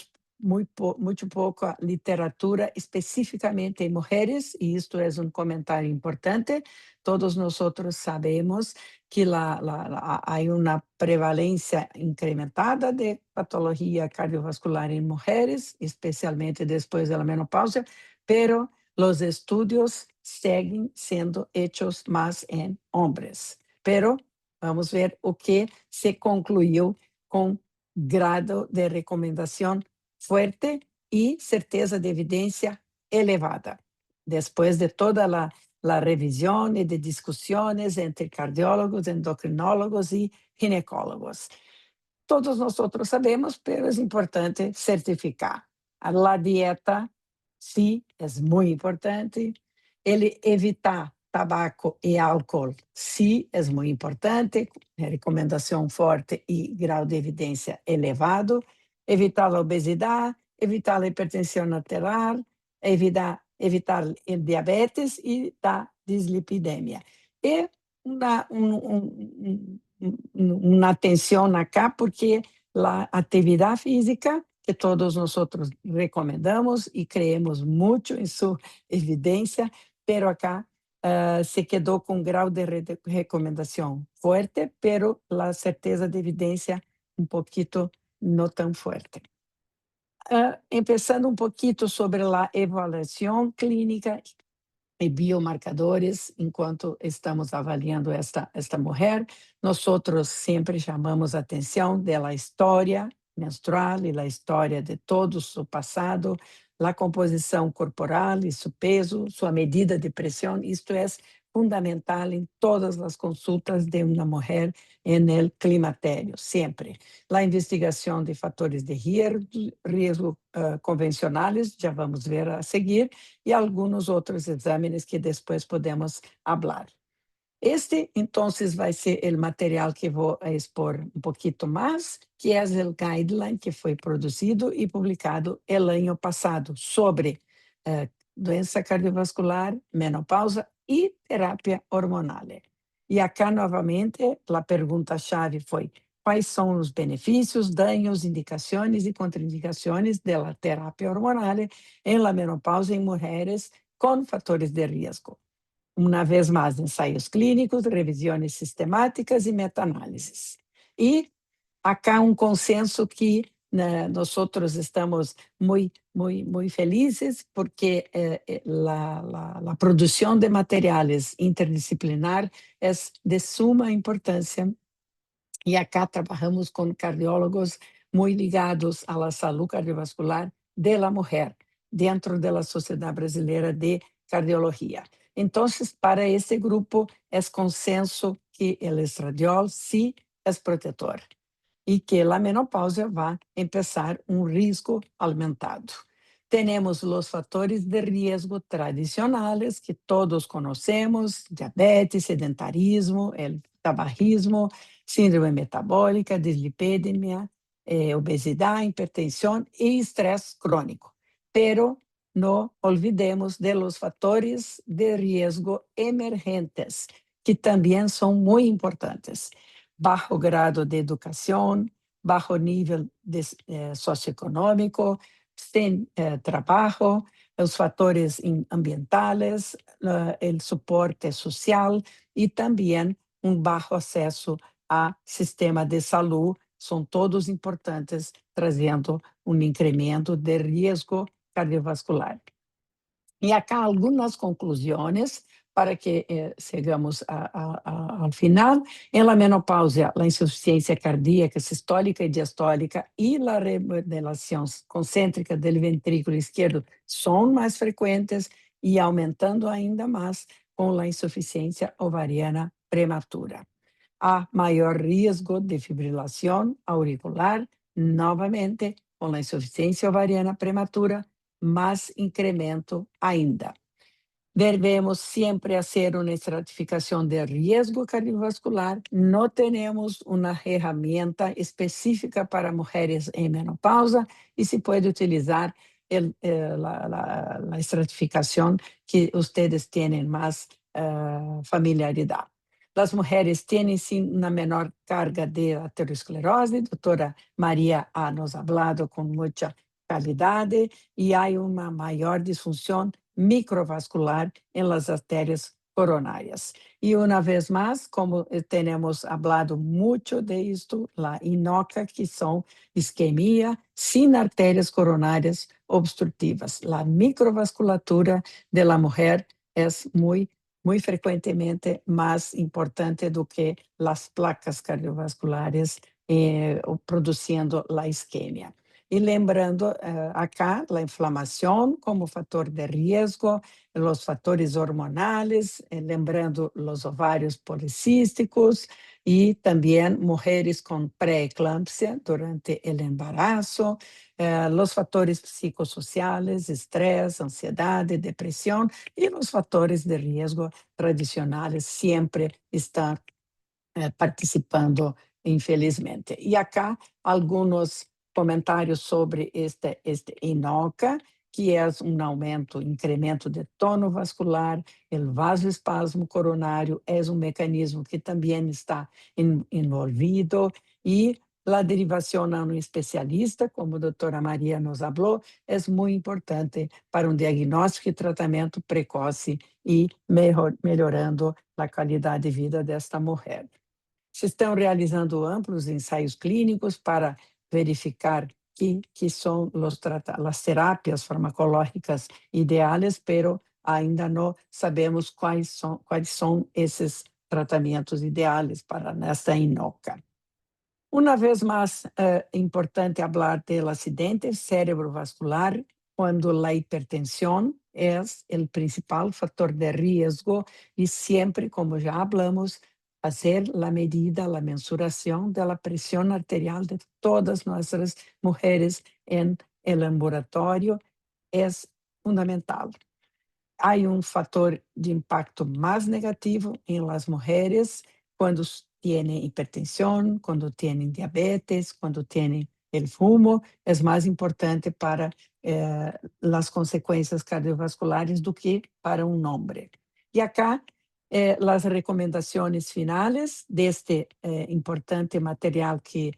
[SPEAKER 4] poca literatura específicamente en mujeres, y esto es un comentario importante. Todos nosotros sabemos que hay una prevalencia incrementada de patología cardiovascular en mujeres, especialmente después de la menopausia, pero los estudios siguen siendo hechos más en hombres. Pero vamos a ver o que se concluyó con grado de recomendación fuerte y certeza de evidencia elevada. Después de toda la revisión y de discusiones entre cardiólogos, endocrinólogos y ginecólogos. Todos nosotros sabemos, pero es importante certificar. La dieta, sí, es muy importante. El evitar tabaco y álcool, sí, es muy importante. Recomendación fuerte y grado de evidencia elevado. Evitar la obesidad, evitar la hipertensión arterial, evitar el diabetes y la dislipidemia. Y una atención acá, porque la actividad física, que todos nosotros recomendamos y creemos mucho en su evidencia, pero acá se quedó con grado de recomendación fuerte, pero la certeza de evidencia un poquito no tan fuerte. Empezando un poquito sobre la evaluación clínica y biomarcadores, enquanto estamos avaliando esta mujer, nosotros sempre chamamos a atenção da história menstrual e da história de todo o seu passado, a composição corporal e seu peso, sua medida de pressão. Isto é fundamental em todas as consultas de uma mulher no climatério, sempre. A investigação de fatores de risco convencionais, já vamos ver a seguir, e alguns outros exames que depois podemos falar. Este, entonces, vai ser o material que vou expor um pouquinho mais, que é o guideline que foi produzido e publicado el ano passado sobre doença cardiovascular, menopausa e terapia hormonal. E acá, novamente, a pergunta-chave foi: quais são os benefícios, danos, indicações e contraindicações da terapia hormonal em la menopausa em mulheres com fatores de risco? Uma vez mais, ensaios clínicos, revisões sistemáticas e meta-análises. E acá consenso que nós estamos muito felizes, porque a produção de materiais interdisciplinar é de suma importância, e acá trabalhamos com cardiólogos muito ligados à saúde cardiovascular da mulher, dentro da Sociedade Brasileira de Cardiologia. Então, para esse grupo, é consenso que o estradiol sim é protetor e que a menopausa vai começar risco aumentado. Temos os fatores de risco tradicionais que todos conhecemos: diabetes, sedentarismo, o tabagismo, síndrome metabólica, dislipidemia, obesidad, hipertensión y estrés crónico. Pero no olvidemos de los factores de riesgo emergentes, que también son muy importantes. Bajo grado de educación, bajo nivel socioeconómico, sin trabajo, los factores ambientales, el soporte social y también un bajo acceso a sistema de salud, son todos importantes, trazendo um incremento de risco cardiovascular. E acá algumas conclusões para que chegamos ao final. Em la menopausia, a insuficiência cardíaca, sistólica e diastólica e a remodelação concêntrica do ventrículo esquerdo são mais frequentes e aumentando ainda mais com a insuficiência ovariana prematura. Há maior risco de fibrilação auricular, novamente, com a insuficiência ovariana prematura, mais incremento ainda. Devemos sempre fazer uma estratificação de risco cardiovascular. Não temos uma ferramenta específica para mulheres em menopausa e se pode utilizar a estratificação que vocês têm mais familiaridade. As mulheres têm, sim, uma menor carga de aterosclerose. A doutora Maria nos falado com muita qualidade e há uma maior disfunção microvascular em las artérias coronárias. E uma vez mais, como temos falado muito de isto, a INOCA, que são isquemia sem artérias coronárias obstrutivas. A microvasculatura da mulher é muito frequentemente mais importante do que as placas cardiovasculares produzindo a isquemia. E lembrando acá a inflamação como fator de risco, os fatores hormonais, lembrando os ovários policísticos e também mulheres com pré-eclâmpsia durante o embarazo, os fatores psicossociais, estresse, ansiedade, depressão e os fatores de risco tradicionais sempre estão participando, infelizmente. E acá alguns comentários sobre este INOCA, que é um aumento, incremento de tono vascular, o vasoespasmo coronário é um mecanismo que também está envolvido e a derivação a um especialista, como a doutora Maria nos falou, é muito importante para um diagnóstico e tratamento precoce e melhorando a qualidade de vida desta mulher. Se estão realizando amplos ensaios clínicos para verificar que são as terapias farmacológicas ideais, pero ainda não sabemos quais são esses tratamentos ideais para esta INOCA. Uma vez mais, é importante falar do acidente cerebrovascular, quando a hipertensão é o principal fator de risco e sempre, como já falamos, fazer a medida, a mensuração da pressão arterial de todas nossas mulheres em laboratório é fundamental. Há um fator de impacto mais negativo em las mulheres quando têm hipertensão, quando têm diabetes, quando têm o fumo, é mais importante para as consequências cardiovasculares do que para um homem. E acá, as recomendações finais deste importante material que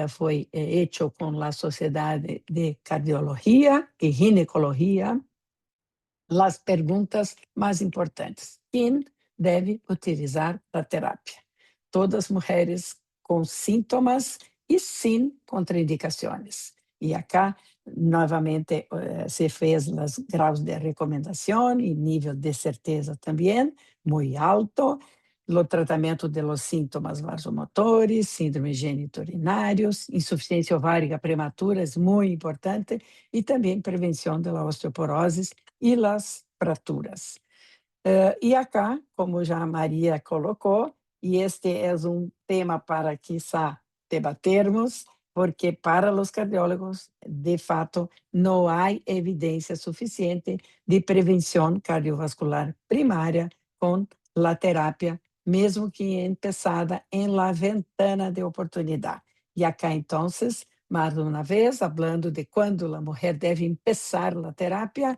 [SPEAKER 4] foi feito com a Sociedade de Cardiologia e Ginecologia, as perguntas mais importantes. Quem deve utilizar a terapia? Todas mulheres com sintomas e sem contraindicações. E acá, novamente, se fez os graus de recomendação e nível de certeza também, muito alto. O tratamento de los síntomas vasomotores, síndromes geniturinários, insuficiência ovárica prematura é muito importante e também prevenção da osteoporose e as fraturas. E acá, como já a Maria colocou, e este é um tema para quizá debatermos, porque para os cardiólogos, de fato, não há evidência suficiente de prevenção cardiovascular primária com a terapia mesmo que empezada em la ventana de oportunidade. E acá, então, mais uma vez, falando de quando a mulher deve empezar a terapia,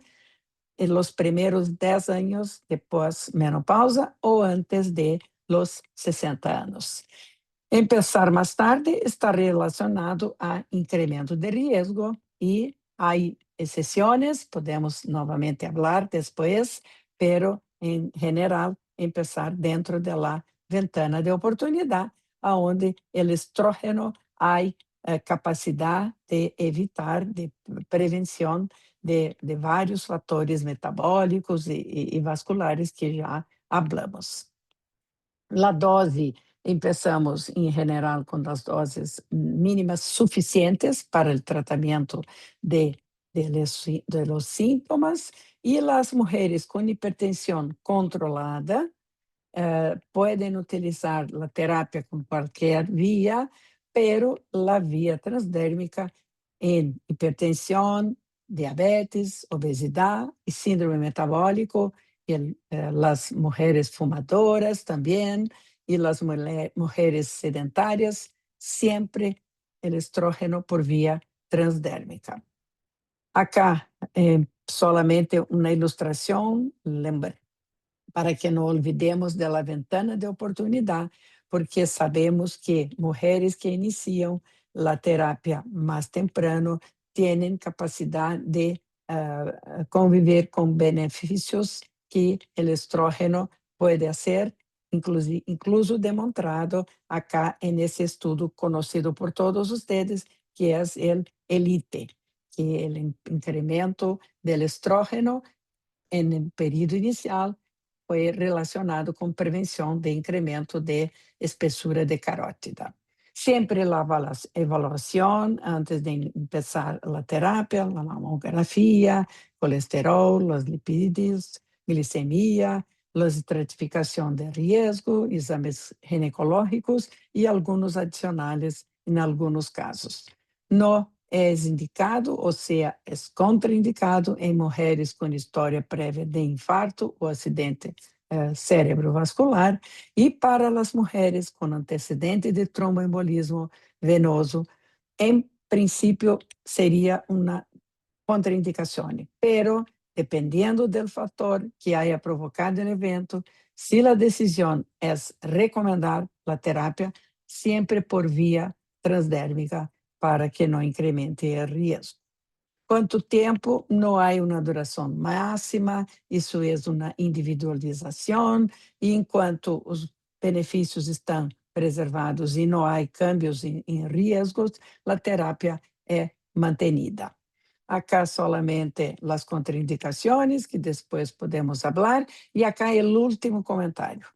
[SPEAKER 4] en los primeros 10 años de pós-menopausa ou antes de los 60 anos. Empezar mais tarde está relacionado a incremento de risco e há exceções, podemos novamente falar depois, pero em geral, empezar dentro de la ventana de oportunidade, onde o estrógeno há capacidade de evitar, de prevenção de vários fatores metabólicos e vasculares que já hablamos. A dose, empezamos em geral com as doses mínimas suficientes para o tratamento de los síntomas, e as mulheres com hipertensão controlada pueden utilizar la terapia con cualquier vía, pero la vía transdérmica en hipertensión, diabetes, obesidad y síndrome metabólico, y las mujeres fumadoras también, y las mujeres sedentarias, siempre el estrógeno por vía transdérmica. Acá, solamente una ilustración, para que não olvidemos da ventana de oportunidade, porque sabemos que mulheres que iniciam a terapia mais temprano têm capacidade de conviver com benefícios que o estrógeno pode fazer, incluso demonstrado acá nesse estudo conhecido por todos vocês, que é o ELITE, que é o incremento do estrógeno no período inicial foi relacionado com prevenção de incremento de espessura de carótida. Sempre a avaliação antes de começar a terapia, a mamografia, colesterol, os lipídios, glicemia, a estratificação de risco, exames ginecológicos e alguns adicionais em alguns casos. Não é indicado, ou seja, é contraindicado em mulheres com história prévia de infarto ou acidente cerebrovascular, e para as mulheres com antecedente de tromboembolismo venoso, em princípio, seria uma contraindicação, pero dependendo do fator que haya provocado o evento, se a decisão é recomendar a terapia, sempre por via transdérmica, para que não incremente o risco. Quanto tempo? Não há uma duração máxima, isso é uma individualização, e enquanto os benefícios estão preservados e não há cambios em riscos, a terapia é mantenida. Acá solamente as contraindicações, que depois podemos falar, e acá é o último comentário.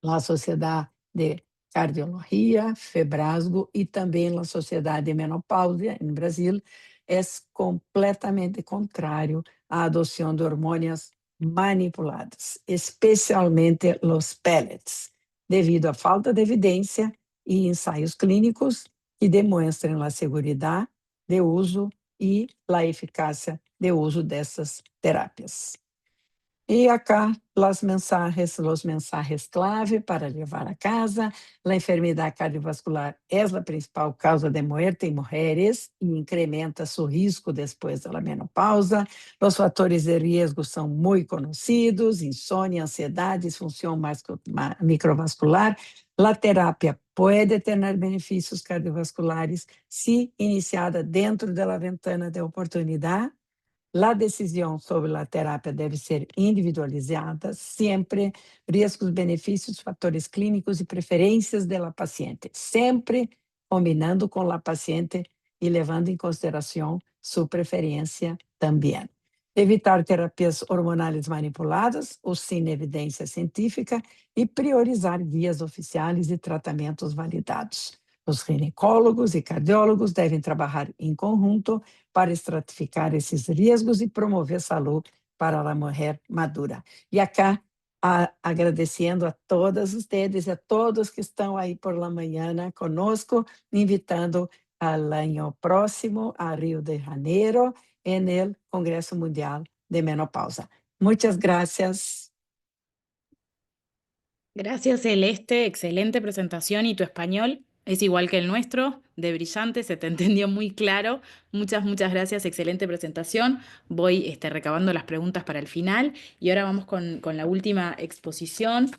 [SPEAKER 4] A Sociedade de Cardiologia, FEBRASGO, e também a Sociedade de Menopausia, em Brasil, é completamente contrário à adoção de hormônios manipulados, especialmente os pellets, devido à falta de evidência e ensaios clínicos que demonstram a segurança de uso e a eficácia de uso dessas terapias. E acá os mensagens clave para levar a casa. A enfermidade cardiovascular é a principal causa de morte em mulheres e incrementa seu risco depois da menopausa. Os fatores de risco são muito conhecidos: insônia, ansiedade, disfunção microvascular. A terapia pode ter benefícios cardiovasculares se iniciada dentro da ventana de oportunidade. A decisão sobre a terapia deve ser individualizada, sempre riscos, benefícios, fatores clínicos e preferências da paciente, sempre combinando com a paciente e levando em consideração sua preferência também. Evitar terapias hormonais manipuladas ou sem evidência científica e priorizar guias oficiais e tratamentos validados. Os ginecólogos e cardiólogos devem trabalhar em conjunto para estratificar esses riscos e promover saúde para a mulher madura. E acá, agradecendo a todas vocês e a todos que estão aí por la manhã conosco, invitando ao ano próximo a Rio de Janeiro, no Congresso Mundial de Menopausa. Muitas graças.
[SPEAKER 2] Gracias, Celeste. Excelente presentación y tu español es igual que el nuestro, de brillante, se te entendió muy claro. Muchas gracias, excelente presentación. Voy recabando las preguntas para el final y ahora vamos con la última exposición.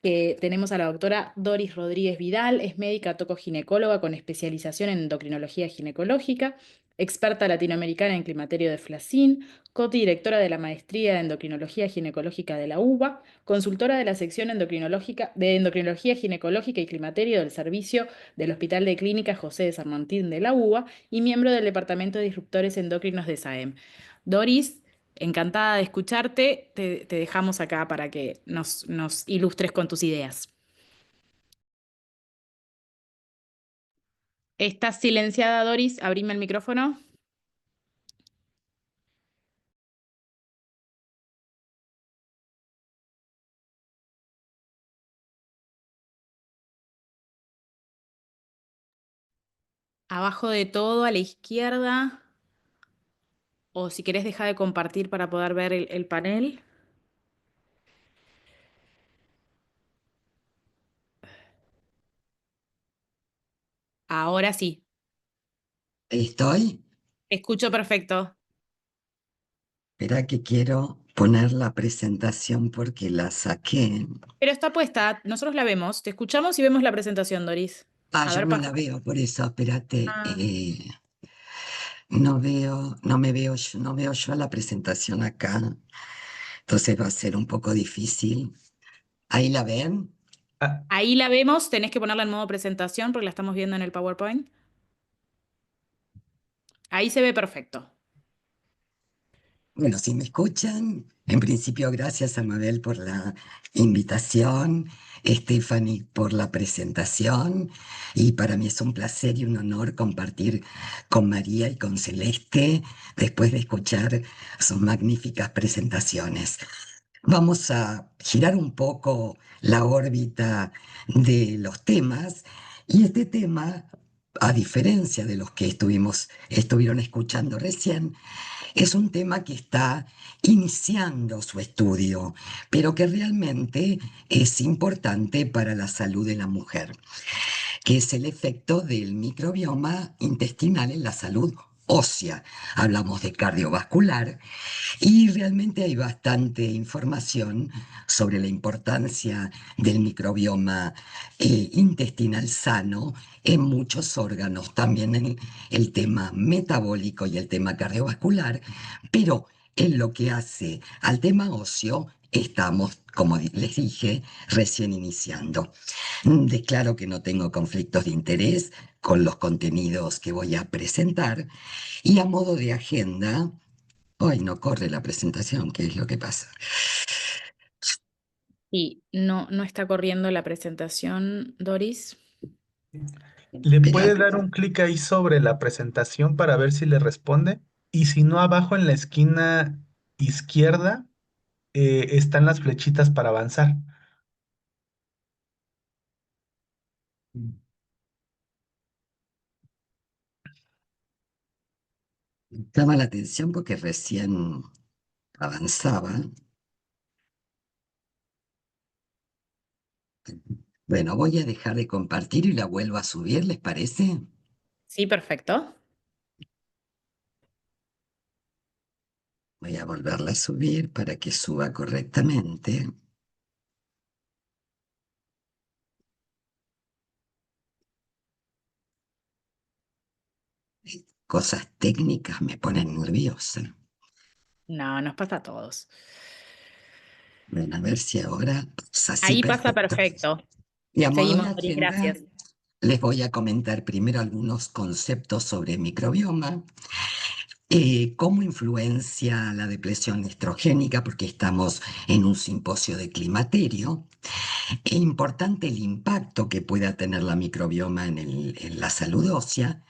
[SPEAKER 2] Que tenemos a la doctora Doris Rodríguez Vidal, es médica tocoginecóloga con especialización en endocrinología ginecológica, experta latinoamericana en climaterio de Flacín, codirectora de la maestría de endocrinología ginecológica de la UBA, consultora de la sección de endocrinología ginecológica y climaterio del servicio del Hospital de Clínicas José de San Martín de la UBA y miembro del Departamento de Disruptores Endocrinos de SAEM. Doris, encantada de escucharte, te dejamos acá para que nos ilustres con tus ideas. ¿Estás silenciada, Doris? Abrime el micrófono. Abajo de todo, a la izquierda, o si querés dejar de compartir para poder ver el panel. Ahora sí,
[SPEAKER 5] Ahí estoy.
[SPEAKER 2] escucho perfecto.
[SPEAKER 5] Espera que quiero poner la presentación porque la saqué.
[SPEAKER 2] Pero está puesta, nosotros la vemos, te escuchamos y vemos la presentación, Doris.
[SPEAKER 5] Ah,
[SPEAKER 2] A
[SPEAKER 5] yo
[SPEAKER 2] ver,
[SPEAKER 5] no
[SPEAKER 2] pasa.
[SPEAKER 5] la veo, por eso, espérate.
[SPEAKER 2] Ah,
[SPEAKER 5] No veo, no veo yo la presentación acá. Entonces va a ser un poco difícil. ¿Ahí la ven?
[SPEAKER 6] Ah,
[SPEAKER 2] ahí la vemos, tenés que ponerla en modo presentación porque la estamos viendo en el PowerPoint. Ahí se ve perfecto.
[SPEAKER 5] Bueno, si me escuchan, en principio gracias a Mabel por la invitación, Stephanie por la presentación y para mí es un placer y un honor compartir con María y con Celeste después de escuchar sus magníficas presentaciones. Vamos a girar un poco la órbita de los temas y este tema, a diferencia de los que estuvieron escuchando recién, es un tema que está iniciando su estudio, pero que realmente es importante para la salud de la mujer, que es el efecto del microbioma intestinal en la salud ósea. Hablamos de cardiovascular y realmente hay bastante información sobre la importancia del microbioma intestinal sano en muchos órganos, también en el tema metabólico y el tema cardiovascular, pero en lo que hace al tema óseo, estamos, como les dije, recién iniciando. Declaro que no tengo conflictos de interés con los contenidos que voy a presentar y a modo de agenda. Hoy no corre la presentación, ¿qué es lo que pasa?
[SPEAKER 2] Y no está corriendo la presentación, Doris.
[SPEAKER 6] ¿le
[SPEAKER 5] Espera,
[SPEAKER 6] puede dar un clic ahí sobre la presentación para ver si le responde? Y si no, abajo en la esquina izquierda están las flechitas para avanzar.
[SPEAKER 5] llama la atención porque recién avanzaba. Bueno, voy a dejar de compartir y la vuelvo a subir, ¿les parece?
[SPEAKER 2] Sí, perfecto.
[SPEAKER 5] Voy a volverla a subir para que suba correctamente. Cosas técnicas me ponen nerviosa.
[SPEAKER 2] No, nos pasa a todos.
[SPEAKER 5] Bueno, a ver si ahora pasa así,
[SPEAKER 2] Ahí pasa
[SPEAKER 5] perfecto.
[SPEAKER 2] perfecto.
[SPEAKER 5] Y a modo de
[SPEAKER 2] Seguimos, Doris,
[SPEAKER 5] agenda,
[SPEAKER 2] gracias.
[SPEAKER 5] les voy a comentar primero algunos conceptos sobre microbioma, cómo influencia la depresión estrogénica, porque estamos en un simposio de climaterio. Es importante el impacto que pueda tener la microbioma en la salud ósea.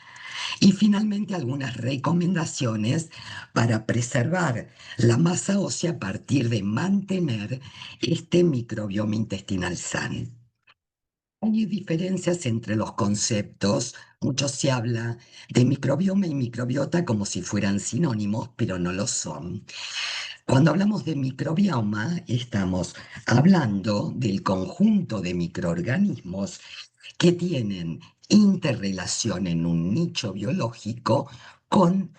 [SPEAKER 5] Y finalmente algunas recomendaciones para preservar la masa ósea a partir de mantener este microbioma intestinal sano. Hay diferencias entre los conceptos. Mucho se habla de microbioma y microbiota como si fueran sinónimos, pero no lo son. Cuando hablamos de microbioma, estamos hablando del conjunto de microorganismos que tienen interrelación en un nicho biológico con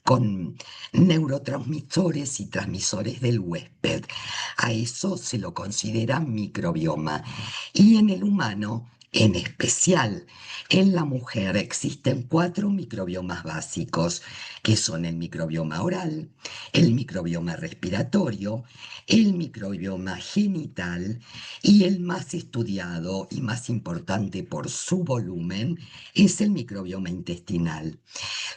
[SPEAKER 5] con neurotransmisores y transmisores del huésped. A eso se lo considera microbioma. Y en el humano, en especial en la mujer, existen 4 microbiomas básicos, que son el microbioma oral, el microbioma respiratorio, el microbioma genital y el más estudiado y más importante por su volumen es el microbioma intestinal.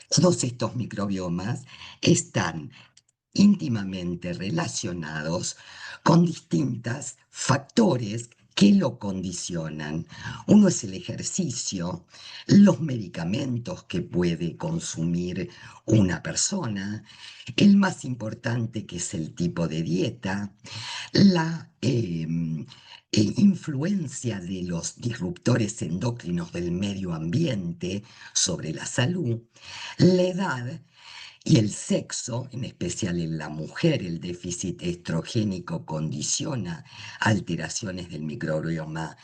[SPEAKER 5] Todos estos microbiomas están íntimamente relacionados con distintos factores que lo condicionan. Uno es el ejercicio, los medicamentos que puede consumir una persona, el más importante que es el tipo de dieta, la influencia de los disruptores endocrinos del medio ambiente sobre la salud, la edad y el sexo, en especial en la mujer, el déficit estrogénico condiciona alteraciones del microbioma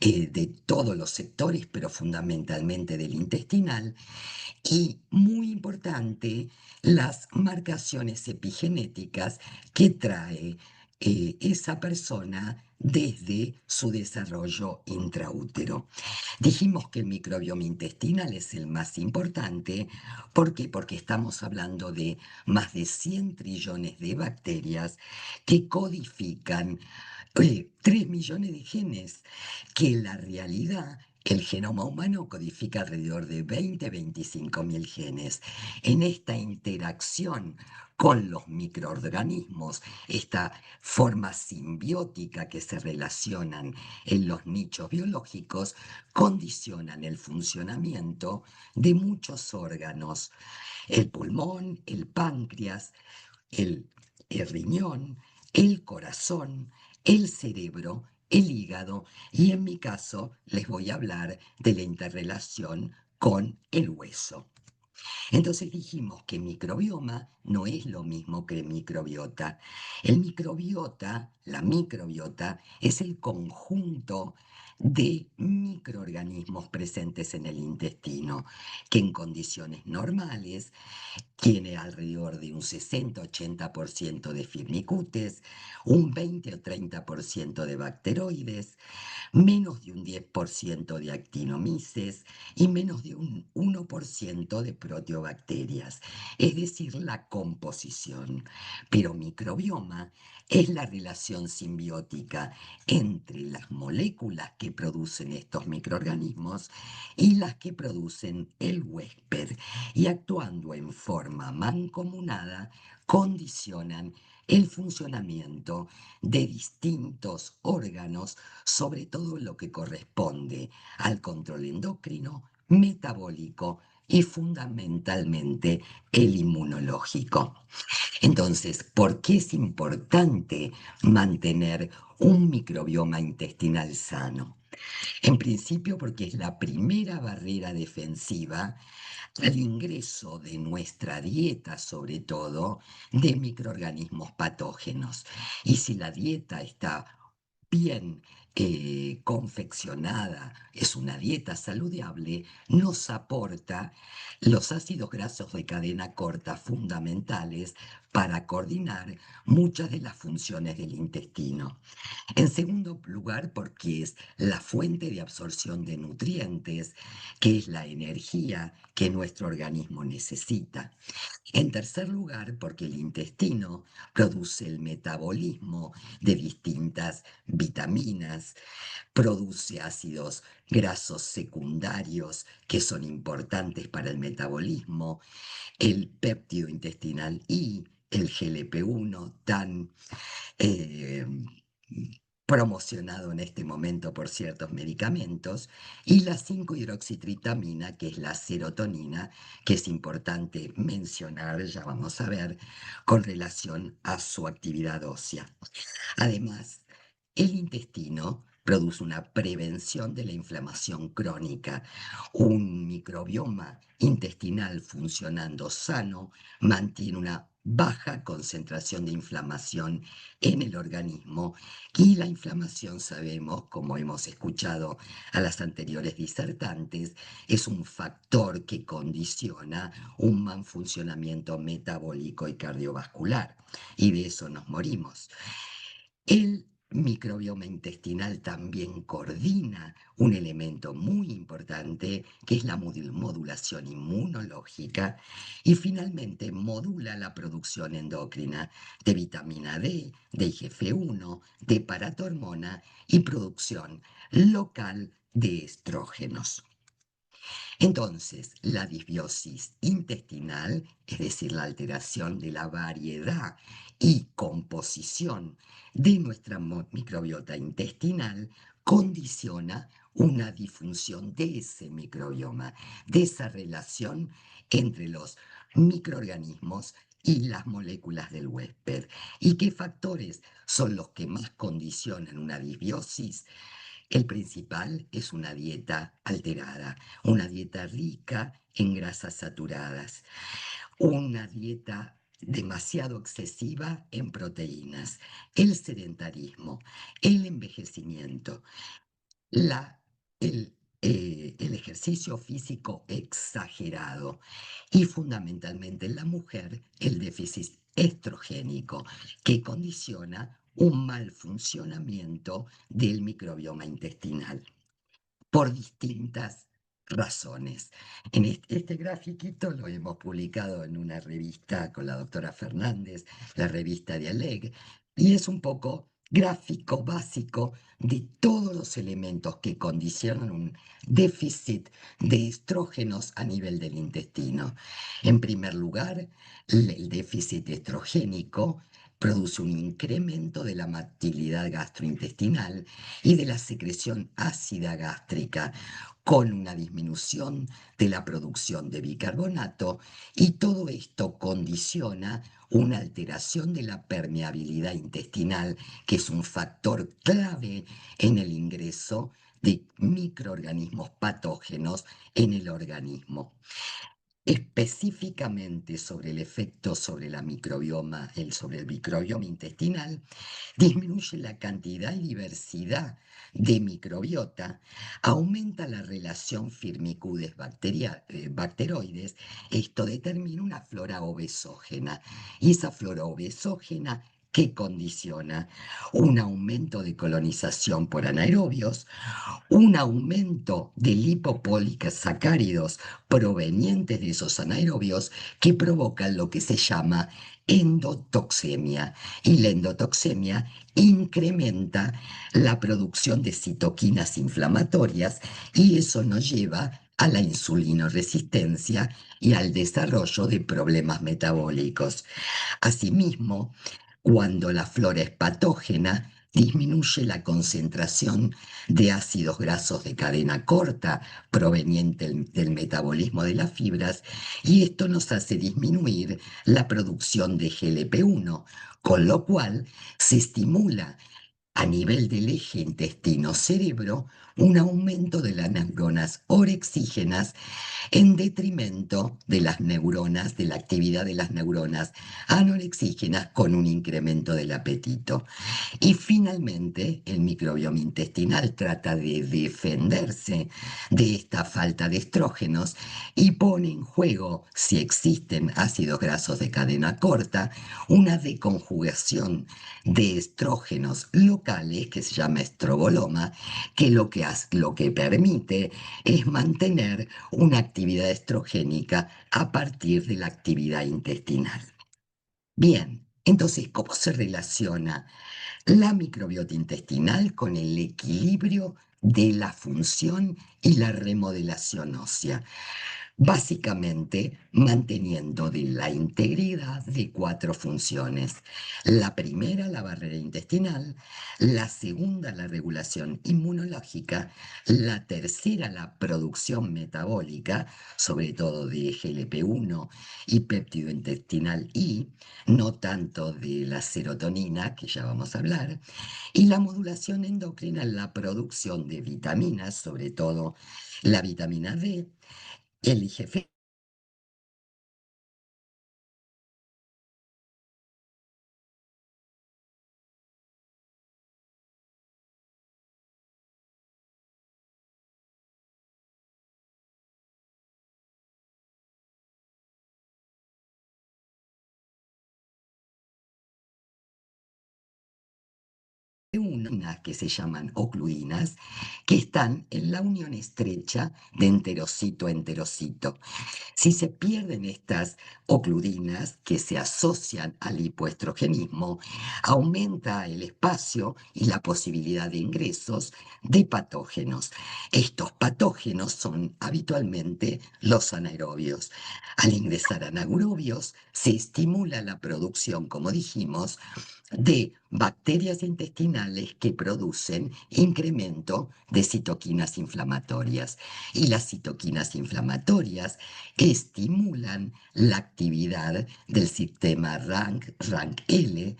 [SPEAKER 5] de todos los sectores, pero fundamentalmente del intestinal. Y muy importante, las marcaciones epigenéticas que trae esa persona desde su desarrollo intraútero. Dijimos que el microbioma intestinal es el más importante. ¿Por qué? Porque estamos hablando de más de 100 trillones de bacterias que codifican 3 millones de genes, que en la realidad el genoma humano codifica alrededor de 20-25 mil genes. En esta interacción con los microorganismos, esta forma simbiótica que se relacionan en los nichos biológicos, condicionan el funcionamiento de muchos órganos: el pulmón, el páncreas, el, el riñón, el corazón, el cerebro, el hígado, y en mi caso les voy a hablar de la interrelación con el hueso. Entonces dijimos que microbioma no es lo mismo que microbiota. El microbiota, la microbiota, es el conjunto de microorganismos presentes en el intestino, que en condiciones normales tiene alrededor de un 60-80% de firmicutes, un 20 o 30% de bacteroides, menos de un 10% de actinomices y menos de un 1% de proteobacterias, es decir, la composición. Pero microbioma es la relación simbiótica entre las moléculas que producen estos microorganismos y las que producen el huésped, y actuando en forma mancomunada condicionan el funcionamiento de distintos órganos, sobre todo lo que corresponde al control endocrino, metabólico y fundamentalmente el inmunológico. Entonces, ¿por qué es importante mantener un microbioma intestinal sano? En principio, porque es la primera barrera defensiva al ingreso de nuestra dieta, sobre todo, de microorganismos patógenos. Y si la dieta está bien confeccionada, es una dieta saludable, nos aporta los ácidos grasos de cadena corta fundamentales para coordinar muchas de las funciones del intestino. En segundo lugar, porque es la fuente de absorción de nutrientes, que es la energía que nuestro organismo necesita. En tercer lugar, porque el intestino produce el metabolismo de distintas vitaminas, produce ácidos grasos secundarios que son importantes para el metabolismo, el péptido intestinal y el GLP-1 tan eh, promocionado en este momento por ciertos medicamentos, y la 5-hidroxitritamina, que es la serotonina, que es importante mencionar, ya vamos a ver, con relación a su actividad ósea. Además, el intestino produce una prevención de la inflamación crónica. Un microbioma intestinal funcionando sano mantiene una baja concentración de inflamación en el organismo, y la inflamación, sabemos, como hemos escuchado a las anteriores disertantes, es un factor que condiciona un mal funcionamiento metabólico y cardiovascular, y de eso nos morimos. El microbioma intestinal también coordina un elemento muy importante, que es la modulación inmunológica, y finalmente modula la producción endocrina de vitamina D, de IGF-1, de paratormona y producción local de estrógenos. Entonces, la disbiosis intestinal, es decir, la alteración de la variedad y composición de nuestra microbiota intestinal, condiciona una disfunción de ese microbioma, de esa relación entre los microorganismos y las moléculas del huésped. ¿Y qué factores son los que más condicionan una disbiosis? El principal es una dieta alterada, una dieta rica en grasas saturadas, una dieta demasiado excesiva en proteínas, el sedentarismo, el envejecimiento, la, el ejercicio físico exagerado y fundamentalmente en la mujer el déficit estrogénico, que condiciona un mal funcionamiento del microbioma intestinal por distintas razones. En este grafiquito lo hemos publicado en una revista con la doctora Fernández, la revista de Aleg, y es un poco gráfico básico de todos los elementos que condicionan un déficit de estrógenos a nivel del intestino. En primer lugar, el déficit estrogénico produce un incremento de la motilidad gastrointestinal y de la secreción ácida gástrica, con una disminución de la producción de bicarbonato, y todo esto condiciona una alteración de la permeabilidad intestinal, que es un factor clave en el ingreso de microorganismos patógenos en el organismo. Específicamente sobre el efecto sobre el microbioma intestinal, disminuye la cantidad y diversidad de microbiota, aumenta la relación firmicutes-bacteroides. Esto determina una flora obesógena, y esa flora obesógena, ¿qué condiciona? Un aumento de colonización por anaerobios, un aumento de lipopolisacáridos provenientes de esos anaerobios, que provocan lo que se llama endotoxemia, y la endotoxemia incrementa la producción de citoquinas inflamatorias, y eso nos lleva a la insulinoresistencia y al desarrollo de problemas metabólicos. Asimismo, cuando la flora es patógena, disminuye la concentración de ácidos grasos de cadena corta proveniente del metabolismo de las fibras, y esto nos hace disminuir la producción de GLP-1, con lo cual se estimula a nivel del eje intestino-cerebro un aumento de las neuronas orexígenas, en detrimento de las neuronas, de la actividad de las neuronas anorexígenas, con un incremento del apetito. Y finalmente, el microbioma intestinal trata de defenderse de esta falta de estrógenos y pone en juego, si existen ácidos grasos de cadena corta, una deconjugación de estrógenos locales, que se llama estroboloma, que lo que permite es mantener una actividad estrogénica a partir de la actividad intestinal. Bien, entonces, ¿cómo se relaciona la microbiota intestinal con el equilibrio de la función y la remodelación ósea? básicamente manteniendo de la integridad de 4 funciones. La primera, la barrera intestinal; la segunda, la regulación inmunológica; la tercera, la producción metabólica, sobre todo de GLP-1 y péptido intestinal I, no tanto de la serotonina, que ya vamos a hablar; y la modulación endocrina, la producción de vitaminas, sobre todo la vitamina D, el IGF. Unas que se llaman ocluinas, que están en la unión estrecha de enterocito a enterocito. Si se pierden estas ocludinas que se asocian al hipoestrogenismo, aumenta el espacio y la posibilidad de ingresos de patógenos. Estos patógenos son habitualmente los anaerobios. Al ingresar anaerobios, se estimula la producción, como dijimos, de bacterias intestinales que producen incremento de citoquinas inflamatorias. Y las citoquinas inflamatorias estimulan la actividad del sistema RANKL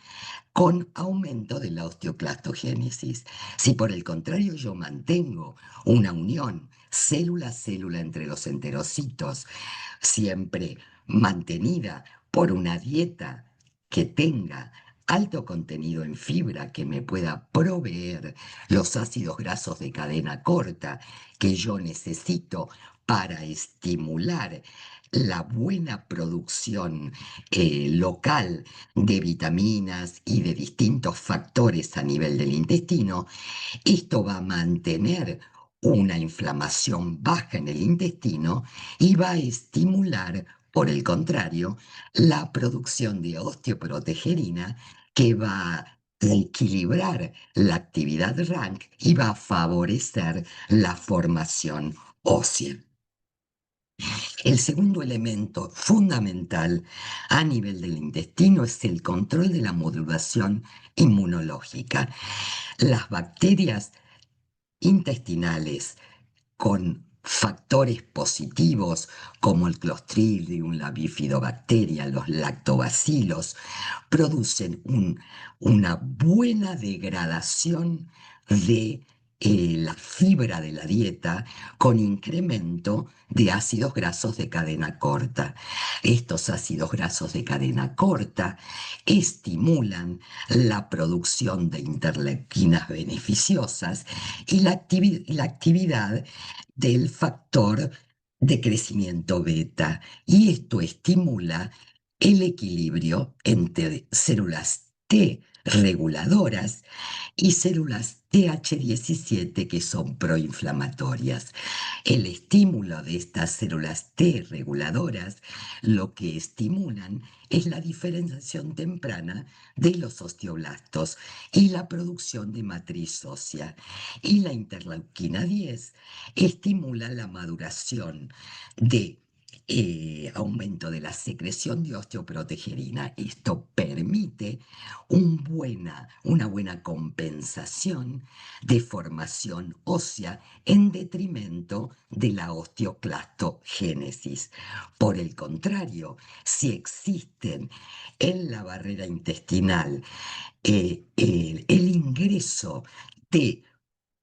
[SPEAKER 5] con aumento de la osteoclastogénesis. Si por el contrario yo mantengo una unión célula-célula entre los enterocitos, siempre mantenida por una dieta que tenga alto contenido en fibra, que me pueda proveer los ácidos grasos de cadena corta que yo necesito para estimular la buena producción local de vitaminas y de distintos factores a nivel del intestino, esto va a mantener una inflamación baja en el intestino y va a estimular, por el contrario, la producción de osteoprotegerina, que va a equilibrar la actividad RANK y va a favorecer la formación ósea. El segundo elemento fundamental a nivel del intestino es el control de la modulación inmunológica. Las bacterias intestinales con factores positivos como el Clostridium, la bifidobacteria, los lactobacilos, producen una buena degradación de la fibra de la dieta con incremento de ácidos grasos de cadena corta. Estos ácidos grasos de cadena corta estimulan la producción de interleuquinas beneficiosas y la actividad del factor de crecimiento beta. Y esto estimula el equilibrio entre células T reguladoras y células TH17 que son proinflamatorias. El estímulo de estas células T reguladoras lo que estimulan es la diferenciación temprana de los osteoblastos y la producción de matriz ósea. Y la interleuquina 10 estimula la maduración de aumento de la secreción de osteoprotegerina. Esto permite una buena compensación de formación ósea en detrimento de la osteoclastogénesis. Por el contrario, si existen en la barrera intestinal el ingreso de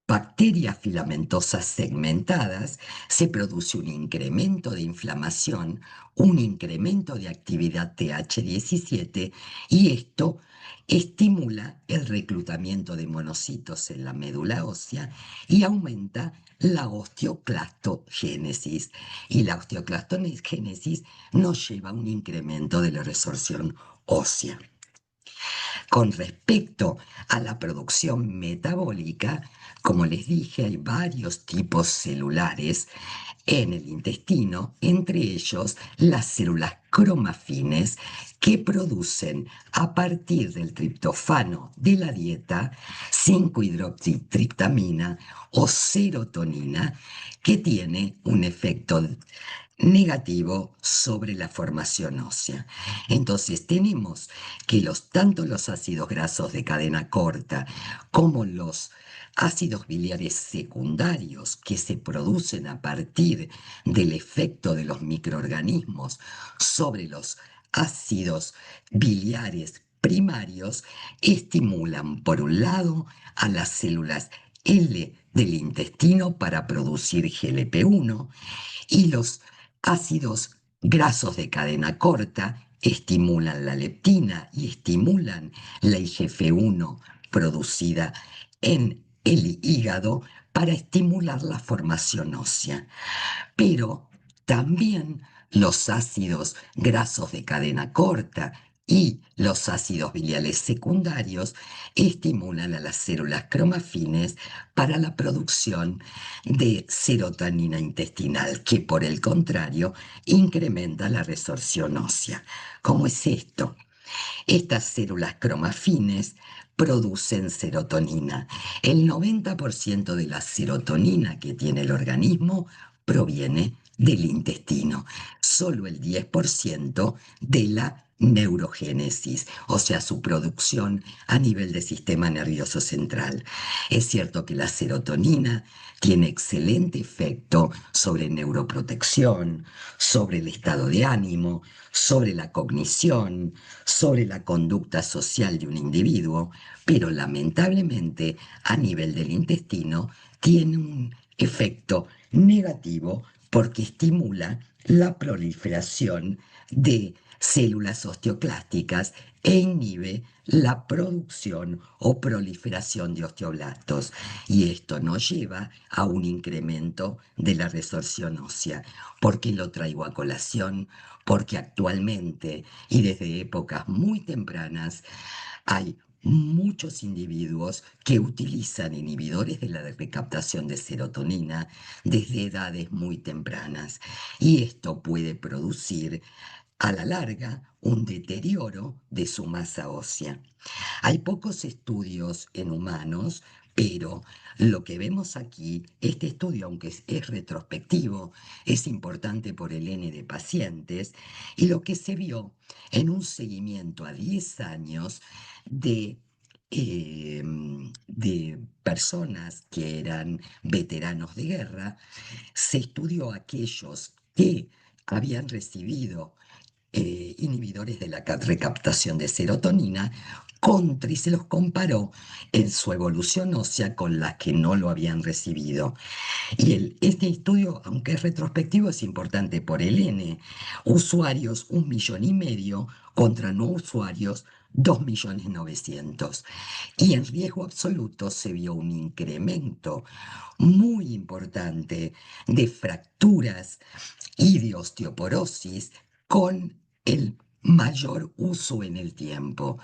[SPEAKER 5] bacterias filamentosas segmentadas, se produce un incremento de inflamación, un incremento de actividad TH17 y esto estimula el reclutamiento de monocitos en la médula ósea y aumenta la osteoclastogénesis. Y la osteoclastogénesis nos lleva a un incremento de la resorción ósea. Con respecto a la producción metabólica, como les dije, hay varios tipos celulares en el intestino, entre ellos las células cromafines que producen a partir del triptofano de la dieta 5-hidroxitriptamina o serotonina, que tiene un efecto negativo sobre la formación ósea. Entonces tenemos que tanto los ácidos grasos de cadena corta como los ácidos biliares secundarios que se producen a partir del efecto de los microorganismos sobre los ácidos biliares primarios estimulan, por un lado, a las células L del intestino para producir GLP-1 y los ácidos grasos de cadena corta estimulan la leptina y estimulan la IGF-1 producida en el hígado para estimular la formación ósea. Pero también los ácidos grasos de cadena corta y los ácidos biliares secundarios estimulan a las células cromafines para la producción de serotonina intestinal, que por el contrario incrementa la resorción ósea. ¿Cómo es esto? Estas células cromafines producen serotonina. El 90% de la serotonina que tiene el organismo proviene del intestino. Solo el 10% de la neurogénesis, o sea, su producción a nivel del sistema nervioso central. Es cierto que la serotonina tiene excelente efecto sobre neuroprotección, sobre el estado de ánimo, sobre la cognición, sobre la conducta social de un individuo, pero lamentablemente a nivel del intestino tiene un efecto negativo porque estimula la proliferación de células osteoclásticas e inhibe la producción o proliferación de osteoblastos. Y esto nos lleva a un incremento de la resorción ósea. ¿Por qué lo traigo a colación? Porque actualmente y desde épocas muy tempranas hay muchos individuos que utilizan inhibidores de la recaptación de serotonina desde edades muy tempranas y esto puede producir a la larga un deterioro de su masa ósea. Hay pocos estudios en humanos, pero lo que vemos aquí, este estudio, aunque es retrospectivo, es importante por el N de pacientes, y lo que se vio en un seguimiento a 10 años de personas que eran veteranos de guerra, se estudió a aquellos que habían recibido inhibidores de la recaptación de serotonina y se los comparó en su evolución ósea con las que no lo habían recibido. Y este estudio, aunque es retrospectivo, es importante por el N. Usuarios 1,5 millones contra no usuarios 2,900,000. Y en riesgo absoluto se vio un incremento muy importante de fracturas y de osteoporosis con el mayor uso en el tiempo.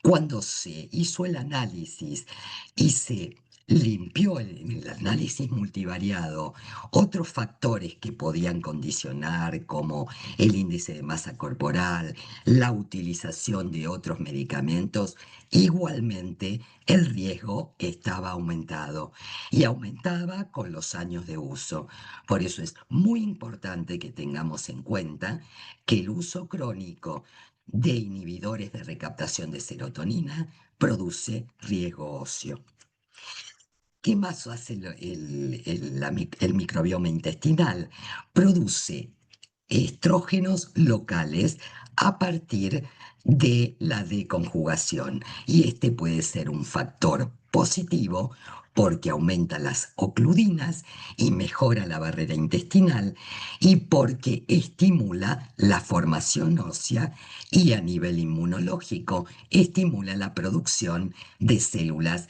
[SPEAKER 5] Cuando se hizo el análisis y se limpió en el análisis multivariado otros factores que podían condicionar, como el índice de masa corporal, la utilización de otros medicamentos, igualmente el riesgo estaba aumentado y aumentaba con los años de uso. Por eso es muy importante que tengamos en cuenta que el uso crónico de inhibidores de recaptación de serotonina produce riesgo óseo. ¿Qué más hace el microbioma intestinal? Produce estrógenos locales a partir de la deconjugación y este puede ser un factor positivo porque aumenta las ocludinas y mejora la barrera intestinal y porque estimula la formación ósea y a nivel inmunológico estimula la producción de células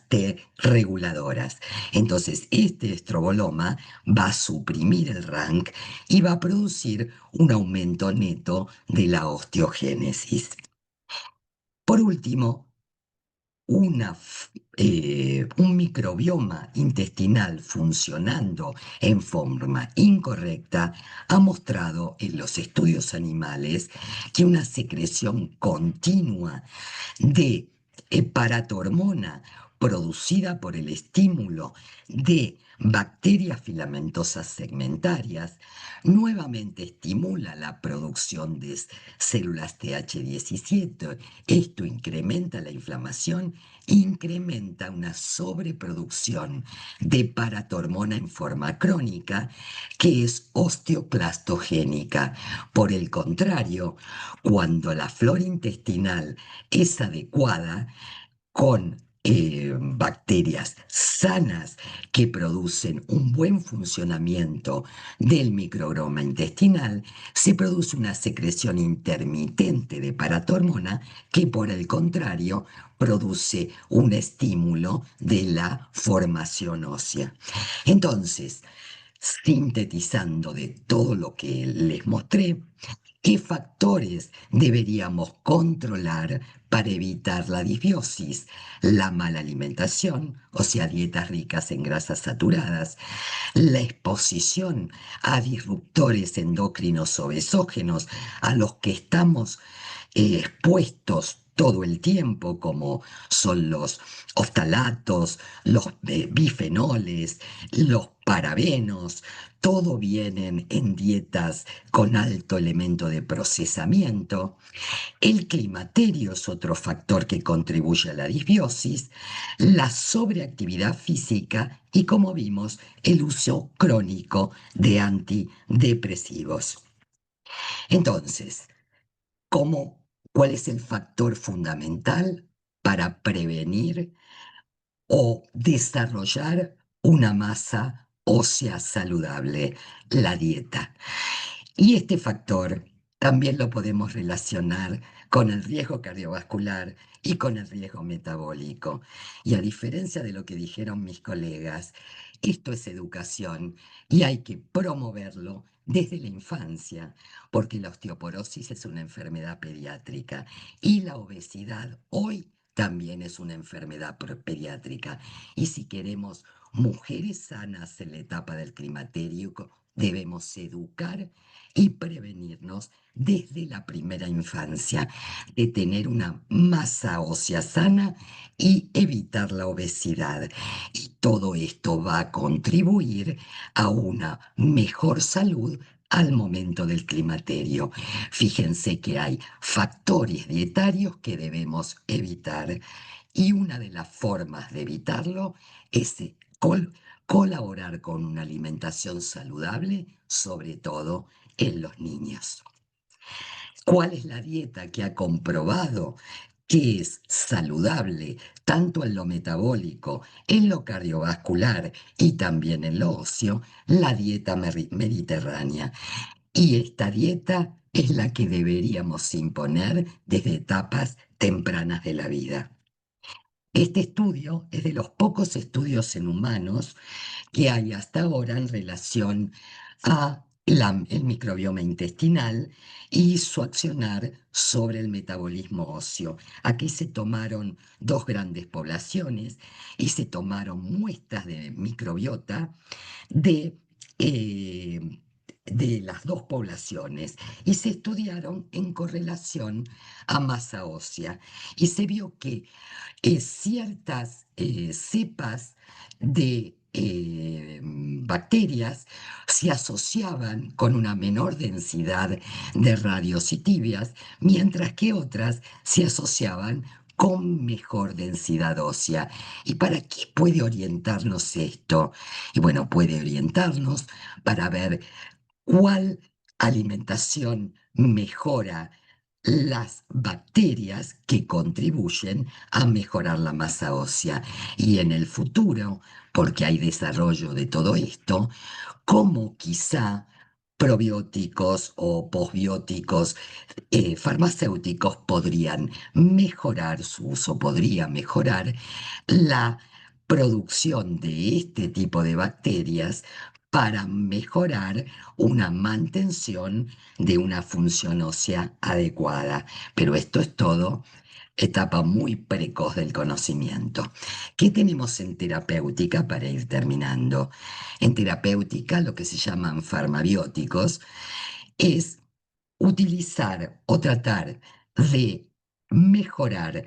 [SPEAKER 5] T reguladoras. Entonces, este estroboloma va a suprimir el RANK y va a producir un aumento neto de la osteogénesis. Por último, un microbioma intestinal funcionando en forma incorrecta ha mostrado en los estudios animales que una secreción continua de paratormona producida por el estímulo de bacterias filamentosas segmentarias, nuevamente estimula la producción de células TH17. Esto incrementa la inflamación, incrementa una sobreproducción de paratormona en forma crónica, que es osteoclastogénica. Por el contrario, cuando la flora intestinal es adecuada, con bacterias sanas que producen un buen funcionamiento del microbioma intestinal, se produce una secreción intermitente de paratormona que, por el contrario, produce un estímulo de la formación ósea. Entonces, sintetizando de todo lo que les mostré, ¿qué factores deberíamos controlar para evitar la disbiosis? La mala alimentación, o sea, dietas ricas en grasas saturadas, la exposición a disruptores endocrinos o besógenos a los que estamos expuestos todo el tiempo, como son los oftalatos, los bifenoles, los parabenos, todo vienen en dietas con alto elemento de procesamiento. El climaterio es otro factor que contribuye a la disbiosis, la sobreactividad física y, como vimos, el uso crónico de antidepresivos. Entonces, ¿cómo, cuál es el factor fundamental para prevenir o desarrollar una masa ósea saludable? La dieta. Y este factor también lo podemos relacionar con el riesgo cardiovascular y con el riesgo metabólico. Y a diferencia de lo que dijeron mis colegas, esto es educación y hay que promoverlo desde la infancia, porque la osteoporosis es una enfermedad pediátrica y la obesidad hoy también es una enfermedad pediátrica. Y si queremos mujeres sanas en la etapa del climaterio, debemos educar y prevenirnos desde la primera infancia de tener una masa ósea sana y evitar la obesidad. Y todo esto va a contribuir a una mejor salud al momento del climaterio. Fíjense que hay factores dietarios que debemos evitar y una de las formas de evitarlo es colaborar con una alimentación saludable, sobre todo en los niños. ¿Cuál es la dieta que ha comprobado que es saludable tanto en lo metabólico, en lo cardiovascular y también en lo óseo? La dieta mediterránea. Y esta dieta es la que deberíamos imponer desde etapas tempranas de la vida. Este estudio es de los pocos estudios en humanos que hay hasta ahora en relación a el microbioma intestinal y su accionar sobre el metabolismo óseo. Aquí se tomaron dos grandes poblaciones y se tomaron muestras de microbiota de, eh, de las dos poblaciones y se estudiaron en correlación a masa ósea y se vio que ciertas cepas de bacterias se asociaban con una menor densidad de radiositivias, mientras que otras se asociaban con mejor densidad ósea. ¿Y para qué puede orientarnos esto? Y bueno, puede orientarnos para ver cuál alimentación mejora las bacterias que contribuyen a mejorar la masa ósea. Y en el futuro, porque hay desarrollo de todo esto, cómo quizá probióticos o posbióticos farmacéuticos podrían mejorar su uso, podría mejorar la producción de este tipo de bacterias para mejorar una mantención de una función ósea adecuada. Pero esto es todo etapa muy precoz del conocimiento. ¿Qué tenemos en terapéutica para ir terminando? En terapéutica, lo que se llaman farmabióticos es utilizar o tratar de mejorar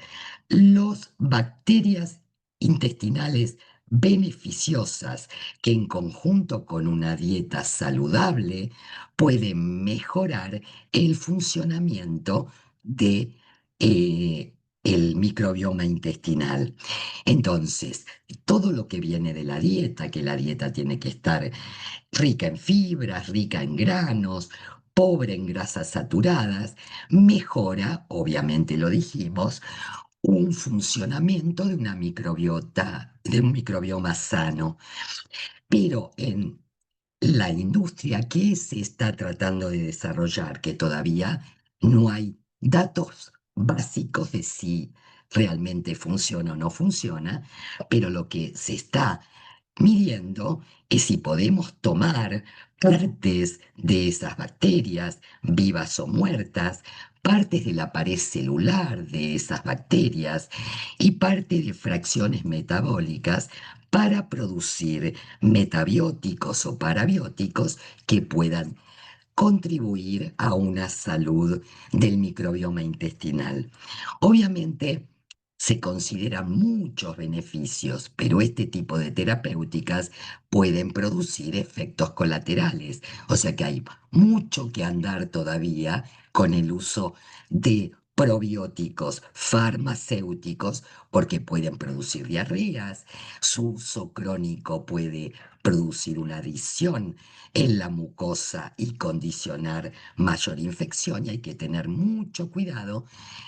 [SPEAKER 5] las bacterias intestinales beneficiosas que en conjunto con una dieta saludable pueden mejorar el funcionamiento de el microbioma intestinal. Entonces, todo lo que viene de la dieta, que la dieta tiene que estar rica en fibras, rica en granos, pobre en grasas saturadas, mejora, obviamente lo dijimos, un funcionamiento de una microbiota, de un microbioma sano. Pero en la industria que se está tratando de desarrollar, que todavía no hay datos básicos de si realmente funciona o no funciona, pero lo que se está midiendo es si podemos tomar partes de esas bacterias, vivas o muertas, partes de la pared celular de esas bacterias y parte de fracciones metabólicas para producir metabióticos o parabióticos que puedan contribuir a una salud del microbioma intestinal. Obviamente, se consideran muchos beneficios, pero este tipo de terapéuticas pueden producir efectos colaterales. O sea que hay mucho que andar todavía con el uso de probióticos farmacéuticos porque pueden producir diarreas, su uso crónico puede producir una adición en la mucosa y condicionar mayor infección, y hay que tener mucho cuidado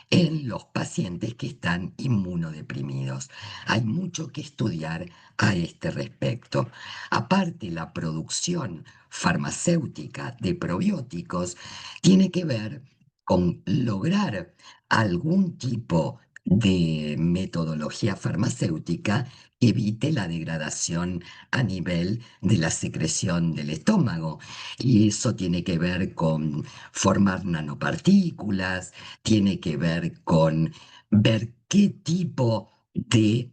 [SPEAKER 5] en los pacientes que están inmunodeprimidos. Hay mucho que estudiar a este respecto. Aparte, la producción farmacéutica de probióticos tiene que ver con lograr algún tipo de metodología farmacéutica que evite la degradación a nivel de la secreción del estómago. Y eso tiene que ver con formar nanopartículas, tiene que ver con ver qué tipo de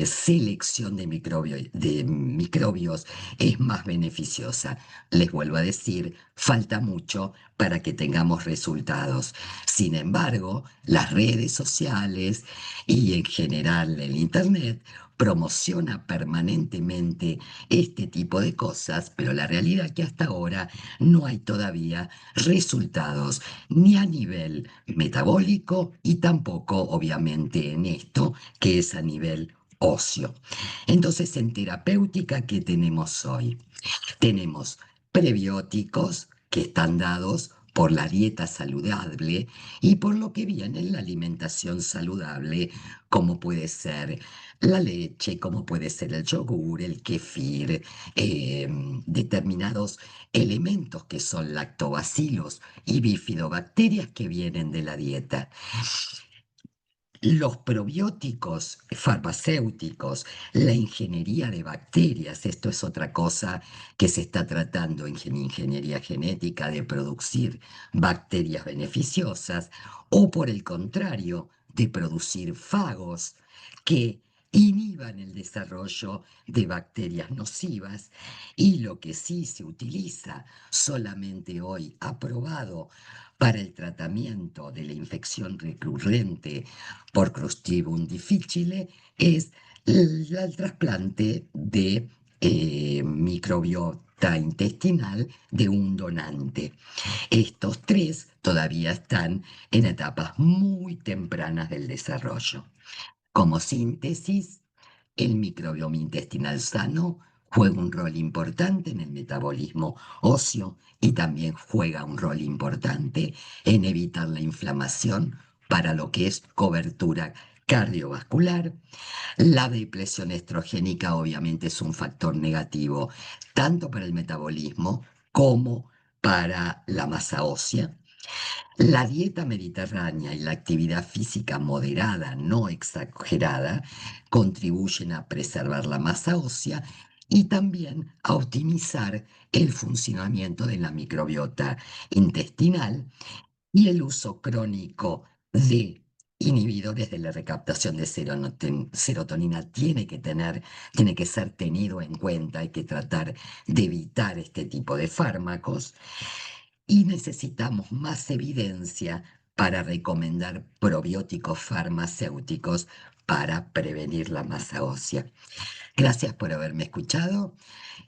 [SPEAKER 5] selección de microbios es más beneficiosa. Les vuelvo a decir, falta mucho para que tengamos resultados. Sin embargo, las redes sociales y en general el Internet promociona permanentemente este tipo de cosas, pero la realidad es que hasta ahora no hay todavía resultados ni a nivel metabólico y tampoco, obviamente, en esto que es a nivel óseo. Entonces, en terapéutica, ¿qué tenemos hoy? Tenemos prebióticos que están dados por la dieta saludable y por lo que viene en la alimentación saludable, como puede ser la leche, como puede ser el yogur, el kefir, determinados elementos que son lactobacilos y bifidobacterias que vienen de la dieta. Los probióticos farmacéuticos, la ingeniería de bacterias, esto es otra cosa que se está tratando en ingeniería genética de producir bacterias beneficiosas o por el contrario, de producir fagos que inhiban el desarrollo de bacterias nocivas, y lo que sí se utiliza solamente hoy aprobado para el tratamiento de la infección recurrente por Clostridium difficile es el trasplante de microbiota intestinal de un donante. Estos tres todavía están en etapas muy tempranas del desarrollo. Como síntesis, el microbioma intestinal sano juega un rol importante en el metabolismo óseo y también juega un rol importante en evitar la inflamación para lo que es cobertura cardiovascular. La depresión estrogénica obviamente es un factor negativo tanto para el metabolismo como para la masa ósea. La dieta mediterránea y la actividad física moderada, no exagerada, contribuyen a preservar la masa ósea y también a optimizar el funcionamiento de la microbiota intestinal, y el uso crónico de inhibidores de la recaptación de serotonina tiene que ser tenido en cuenta. Hay que tratar de evitar este tipo de fármacos y necesitamos más evidencia para recomendar probióticos farmacéuticos para prevenir la masa ósea. Gracias por haberme escuchado.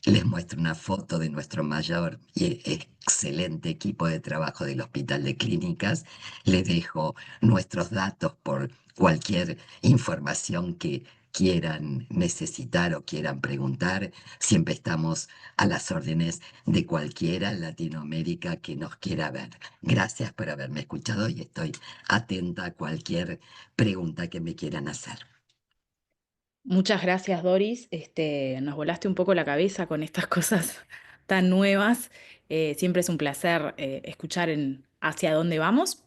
[SPEAKER 5] Les muestro una foto de nuestro mayor y excelente equipo de trabajo del Hospital de Clínicas. Les dejo nuestros datos por cualquier información que quieran necesitar o quieran preguntar. Siempre estamos a las órdenes de cualquiera en Latinoamérica que nos quiera ver. Gracias por haberme escuchado y estoy atenta a cualquier pregunta que me quieran hacer.
[SPEAKER 2] Muchas gracias, Doris. Nos volaste un poco la cabeza con estas cosas tan nuevas. Siempre es un placer escuchar hacia dónde vamos.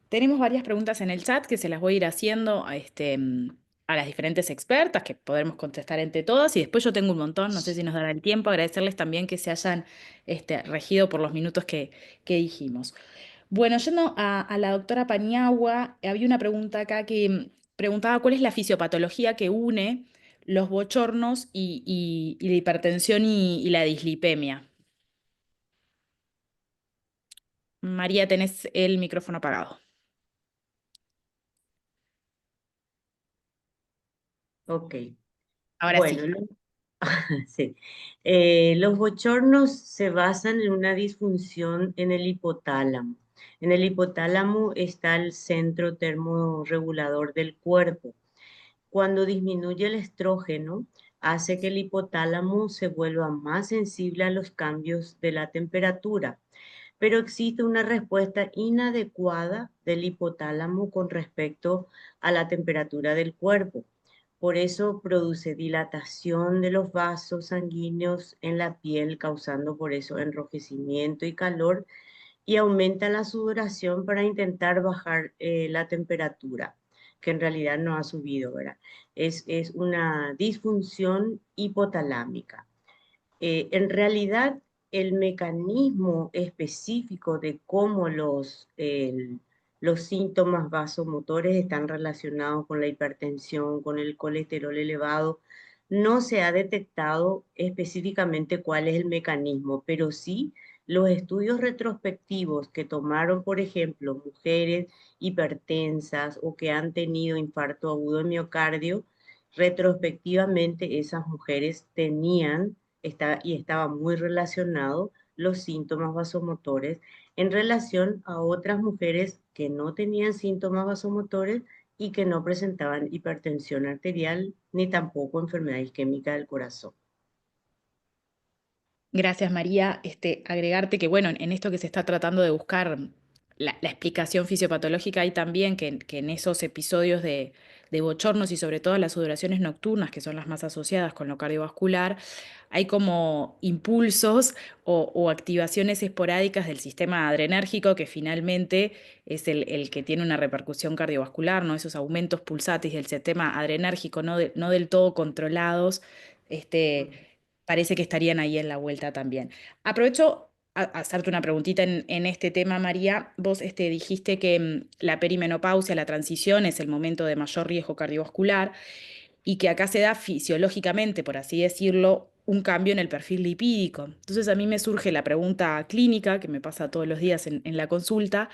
[SPEAKER 2] Tenemos varias preguntas en el chat que se las voy a ir haciendo a las diferentes expertas, que podremos contestar entre todas. Y después yo tengo un montón, no sé si nos dará el tiempo, agradecerles también que se hayan regido por los minutos que dijimos. Bueno, yendo a la doctora Paniagua, había una pregunta acá que preguntaba cuál es la fisiopatología que une los bochornos y la hipertensión y la dislipemia. María, tenés el micrófono apagado.
[SPEAKER 3] Ok,
[SPEAKER 2] Ahora sí.
[SPEAKER 3] bueno, sí. Los bochornos se basan en una disfunción en el hipotálamo. En el hipotálamo está el centro termorregulador del cuerpo. Cuando disminuye el estrógeno, hace que el hipotálamo se vuelva más sensible a los cambios de la temperatura, pero existe una respuesta inadecuada del hipotálamo con respecto a la temperatura del cuerpo. Por eso produce dilatación de los vasos sanguíneos en la piel, causando por eso enrojecimiento y calor, y aumenta la sudoración para intentar bajar la temperatura, que en realidad no ha subido, ¿verdad? Es una disfunción hipotalámica. En realidad, el mecanismo específico de cómo los síntomas vasomotores están relacionados con la hipertensión, con el colesterol elevado, no se ha detectado específicamente cuál es el mecanismo, pero sí los estudios retrospectivos que tomaron, por ejemplo, mujeres hipertensas o que han tenido infarto agudo de miocardio, retrospectivamente esas mujeres tenían y estaba muy relacionado los síntomas vasomotores en relación a otras mujeres que no tenían síntomas vasomotores y que no presentaban hipertensión arterial ni tampoco enfermedad isquémica del corazón.
[SPEAKER 2] Gracias, María. Agregarte que, bueno, en esto que se está tratando de buscar la explicación fisiopatológica, hay también que en esos episodios de bochornos y sobre todo las sudoraciones nocturnas, que son las más asociadas con lo cardiovascular, hay como impulsos o activaciones esporádicas del sistema adrenérgico que finalmente es el que tiene una repercusión cardiovascular, ¿no? Esos aumentos pulsátiles del sistema adrenérgico no del todo controlados. Parece que estarían ahí en la vuelta también. Aprovecho a hacerte una preguntita en este tema, María. Vos dijiste que la perimenopausia, la transición, es el momento de mayor riesgo cardiovascular y que acá se da fisiológicamente, por así decirlo, un cambio en el perfil lipídico. Entonces a mí me surge la pregunta clínica, que me pasa todos los días en la consulta: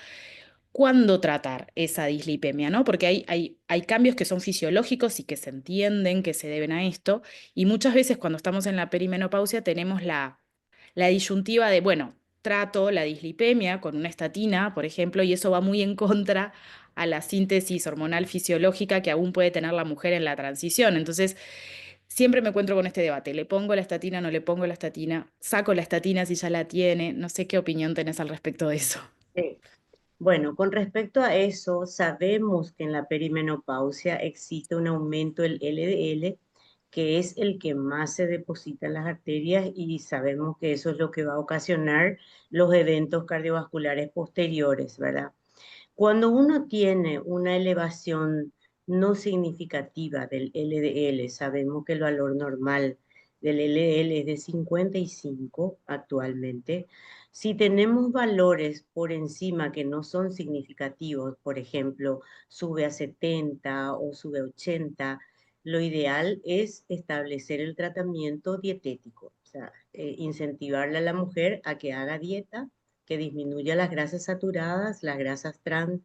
[SPEAKER 2] ¿cuándo tratar esa dislipemia, ¿no? Porque hay cambios que son fisiológicos y que se entienden que se deben a esto, y muchas veces cuando estamos en la perimenopausia tenemos la disyuntiva de, bueno, trato la dislipemia con una estatina, por ejemplo, y eso va muy en contra a la síntesis hormonal fisiológica que aún puede tener la mujer en la transición. Entonces, siempre me encuentro con este debate: ¿le pongo la estatina, no le pongo la estatina? ¿Saco la estatina si ya la tiene? No sé qué opinión tenés al respecto de eso.
[SPEAKER 3] Sí. Bueno, con respecto a eso, sabemos que en la perimenopausia existe un aumento del LDL, que es el que más se deposita en las arterias y sabemos que eso es lo que va a ocasionar los eventos cardiovasculares posteriores, ¿verdad? Cuando uno tiene una elevación no significativa del LDL, sabemos que el valor normal del LDL es de 55 actualmente. Si tenemos valores por encima que no son significativos, por ejemplo, sube a 70 o sube a 80, lo ideal es establecer el tratamiento dietético, o sea, incentivarle a la mujer a que haga dieta, que disminuya las grasas saturadas, las grasas trans,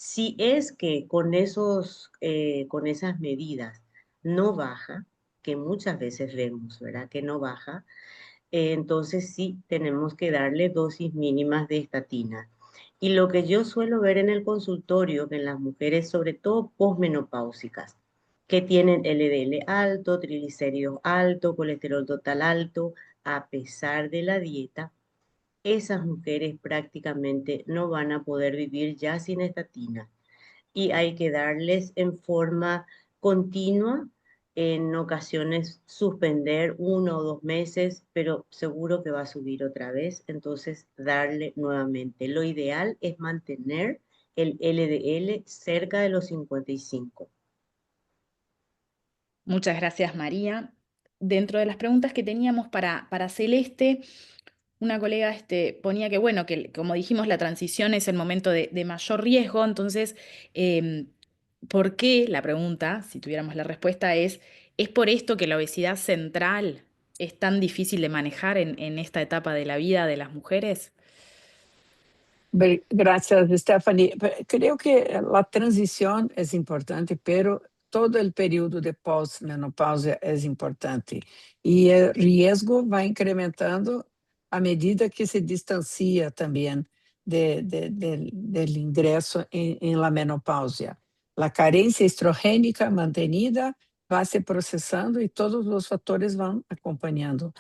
[SPEAKER 3] Si es que con esas medidas no baja, que muchas veces vemos, ¿verdad? Que no baja, entonces sí tenemos que darle dosis mínimas de estatina. Y lo que yo suelo ver en el consultorio, que en las mujeres, sobre todo posmenopáusicas, que tienen LDL alto, triglicéridos alto, colesterol total alto, a pesar de la dieta, esas mujeres prácticamente no van a poder vivir ya sin estatina y hay que darles en forma continua, en ocasiones suspender 1 o 2 meses, pero seguro que va a subir otra vez, entonces darle nuevamente. Lo ideal es mantener el LDL cerca de los 55.
[SPEAKER 2] Muchas gracias, María. Dentro de las preguntas que teníamos para Celeste, una colega ponía que, bueno, que como dijimos, la transición es el momento de mayor riesgo, entonces, ¿por qué? La pregunta, si tuviéramos la respuesta, ¿es por esto que la obesidad central es tan difícil de manejar en esta etapa de la vida de las mujeres?
[SPEAKER 4] Gracias, Stephanie. Creo que la transición es importante, pero todo el periodo de pós-menopausia es importante. Y el riesgo va incrementando a medida que se distancia también del ingreso en la menopausia. La carencia estrogénica mantenida va se procesando y todos los factores van acompañando.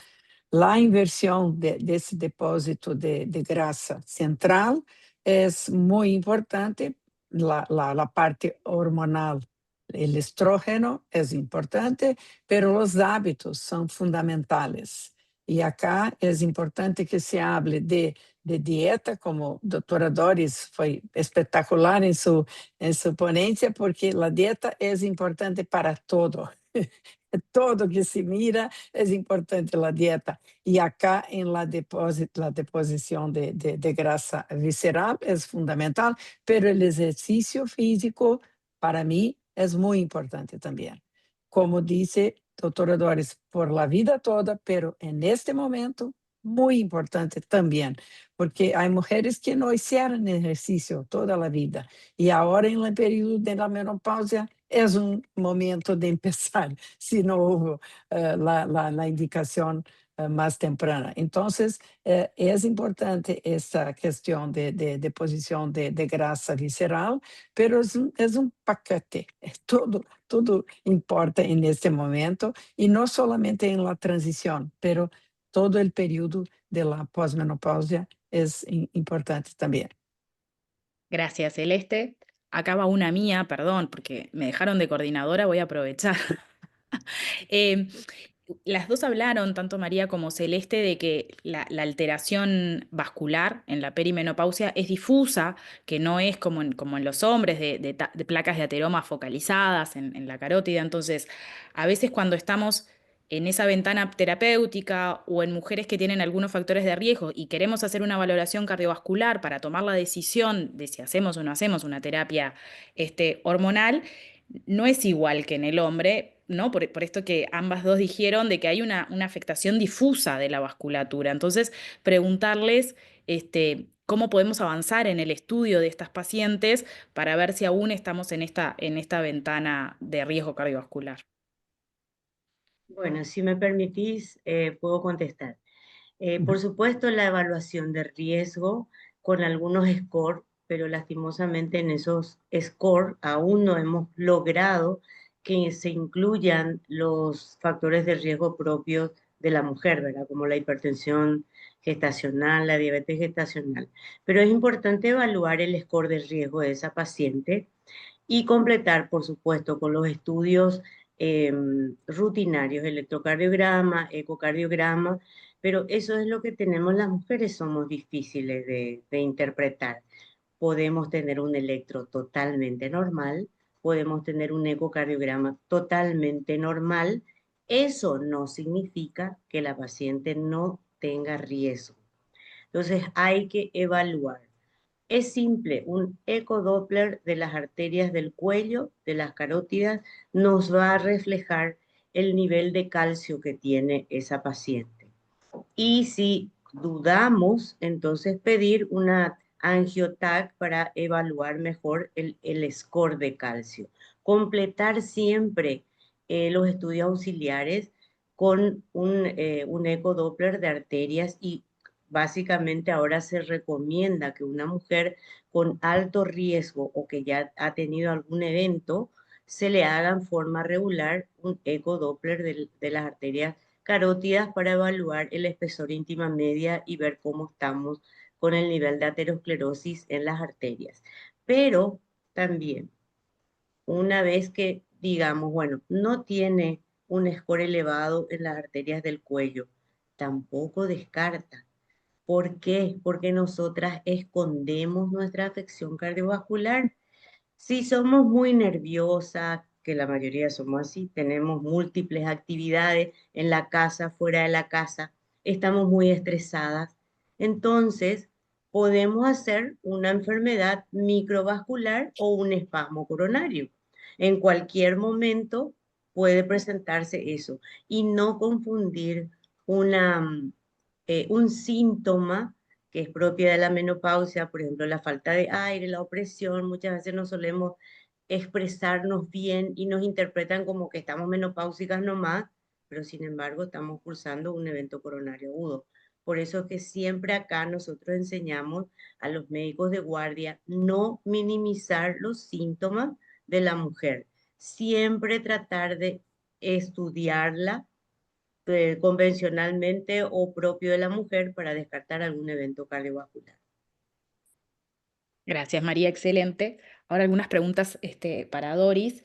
[SPEAKER 4] La inversión de ese depósito de grasa central es muy importante, la parte hormonal. El estrógeno es importante, pero los hábitos son fundamentales. Y acá es importante que se hable de dieta, como doctora Doris fue espectacular en su ponencia, porque la dieta es importante para todo. Todo que se mira es importante la dieta. Y acá en la deposición de grasa visceral es fundamental, pero el ejercicio físico para mí es muy importante también. Como dice doctora Doris, por la vida toda, pero en este momento muy importante también, porque hay mujeres que no hicieron ejercicio toda la vida y ahora en el periodo de la menopausia es un momento de empezar si no hubo la indicación más temprana. Entonces, es importante esta cuestión de deposición de grasa visceral, pero es un paquete, todo importa en este momento, y no solamente en la transición, pero todo el periodo de la posmenopausia es importante también.
[SPEAKER 2] Gracias, Celeste. Acá va una mía, perdón, porque me dejaron de coordinadora, voy a aprovechar. Eh, las dos hablaron, tanto María como Celeste, de que la alteración vascular en la perimenopausia es difusa, que no es como en los hombres, de placas de ateroma focalizadas en la carótida. Entonces, a veces cuando estamos en esa ventana terapéutica o en mujeres que tienen algunos factores de riesgo y queremos hacer una valoración cardiovascular para tomar la decisión de si hacemos o no hacemos una terapia hormonal, no es igual que en el hombre, ¿no? Por esto que ambas dos dijeron de que hay una afectación difusa de la vasculatura. Entonces, preguntarles cómo podemos avanzar en el estudio de estas pacientes para ver si aún estamos en esta ventana de riesgo cardiovascular.
[SPEAKER 3] Bueno, si me permitís, puedo contestar. Por supuesto, la evaluación de riesgo con algunos scores, pero lastimosamente en esos scores aún no hemos logrado que se incluyan los factores de riesgo propios de la mujer, ¿verdad? Como la hipertensión gestacional, la diabetes gestacional. Pero es importante evaluar el score de riesgo de esa paciente y completar, por supuesto, con los estudios rutinarios, electrocardiograma, ecocardiograma, pero eso es lo que tenemos las mujeres, somos difíciles de interpretar. Podemos tener un electro totalmente normal, podemos tener un ecocardiograma totalmente normal. Eso no significa que la paciente no tenga riesgo. Entonces hay que evaluar. Es simple, un ecodoppler de las arterias del cuello, de las carótidas, nos va a reflejar el nivel de calcio que tiene esa paciente. Y si dudamos, entonces pedir una Angiotac para evaluar mejor el score de calcio. Completar siempre los estudios auxiliares con un ecodoppler de arterias y básicamente ahora se recomienda que una mujer con alto riesgo o que ya ha tenido algún evento se le haga en forma regular un ecodoppler de las arterias carótidas para evaluar el espesor íntima media y ver cómo estamos con el nivel de aterosclerosis en las arterias. Pero también, una vez que digamos, bueno, no tiene un score elevado en las arterias del cuello, tampoco descarta. ¿Por qué? Porque nosotras escondemos nuestra afección cardiovascular. Si somos muy nerviosas, que la mayoría somos así, tenemos múltiples actividades en la casa, fuera de la casa, estamos muy estresadas, entonces podemos hacer una enfermedad microvascular o un espasmo coronario. En cualquier momento puede presentarse eso y no confundir un síntoma que es propia de la menopausia, por ejemplo, la falta de aire, la opresión, muchas veces no solemos expresarnos bien y nos interpretan como que estamos menopáusicas nomás, pero sin embargo estamos cursando un evento coronario agudo. Por eso es que siempre acá nosotros enseñamos a los médicos de guardia no minimizar los síntomas de la mujer, siempre tratar de estudiarla convencionalmente o propio de la mujer para descartar algún evento cardiovascular.
[SPEAKER 2] Gracias, María, excelente. Ahora algunas preguntas para Doris.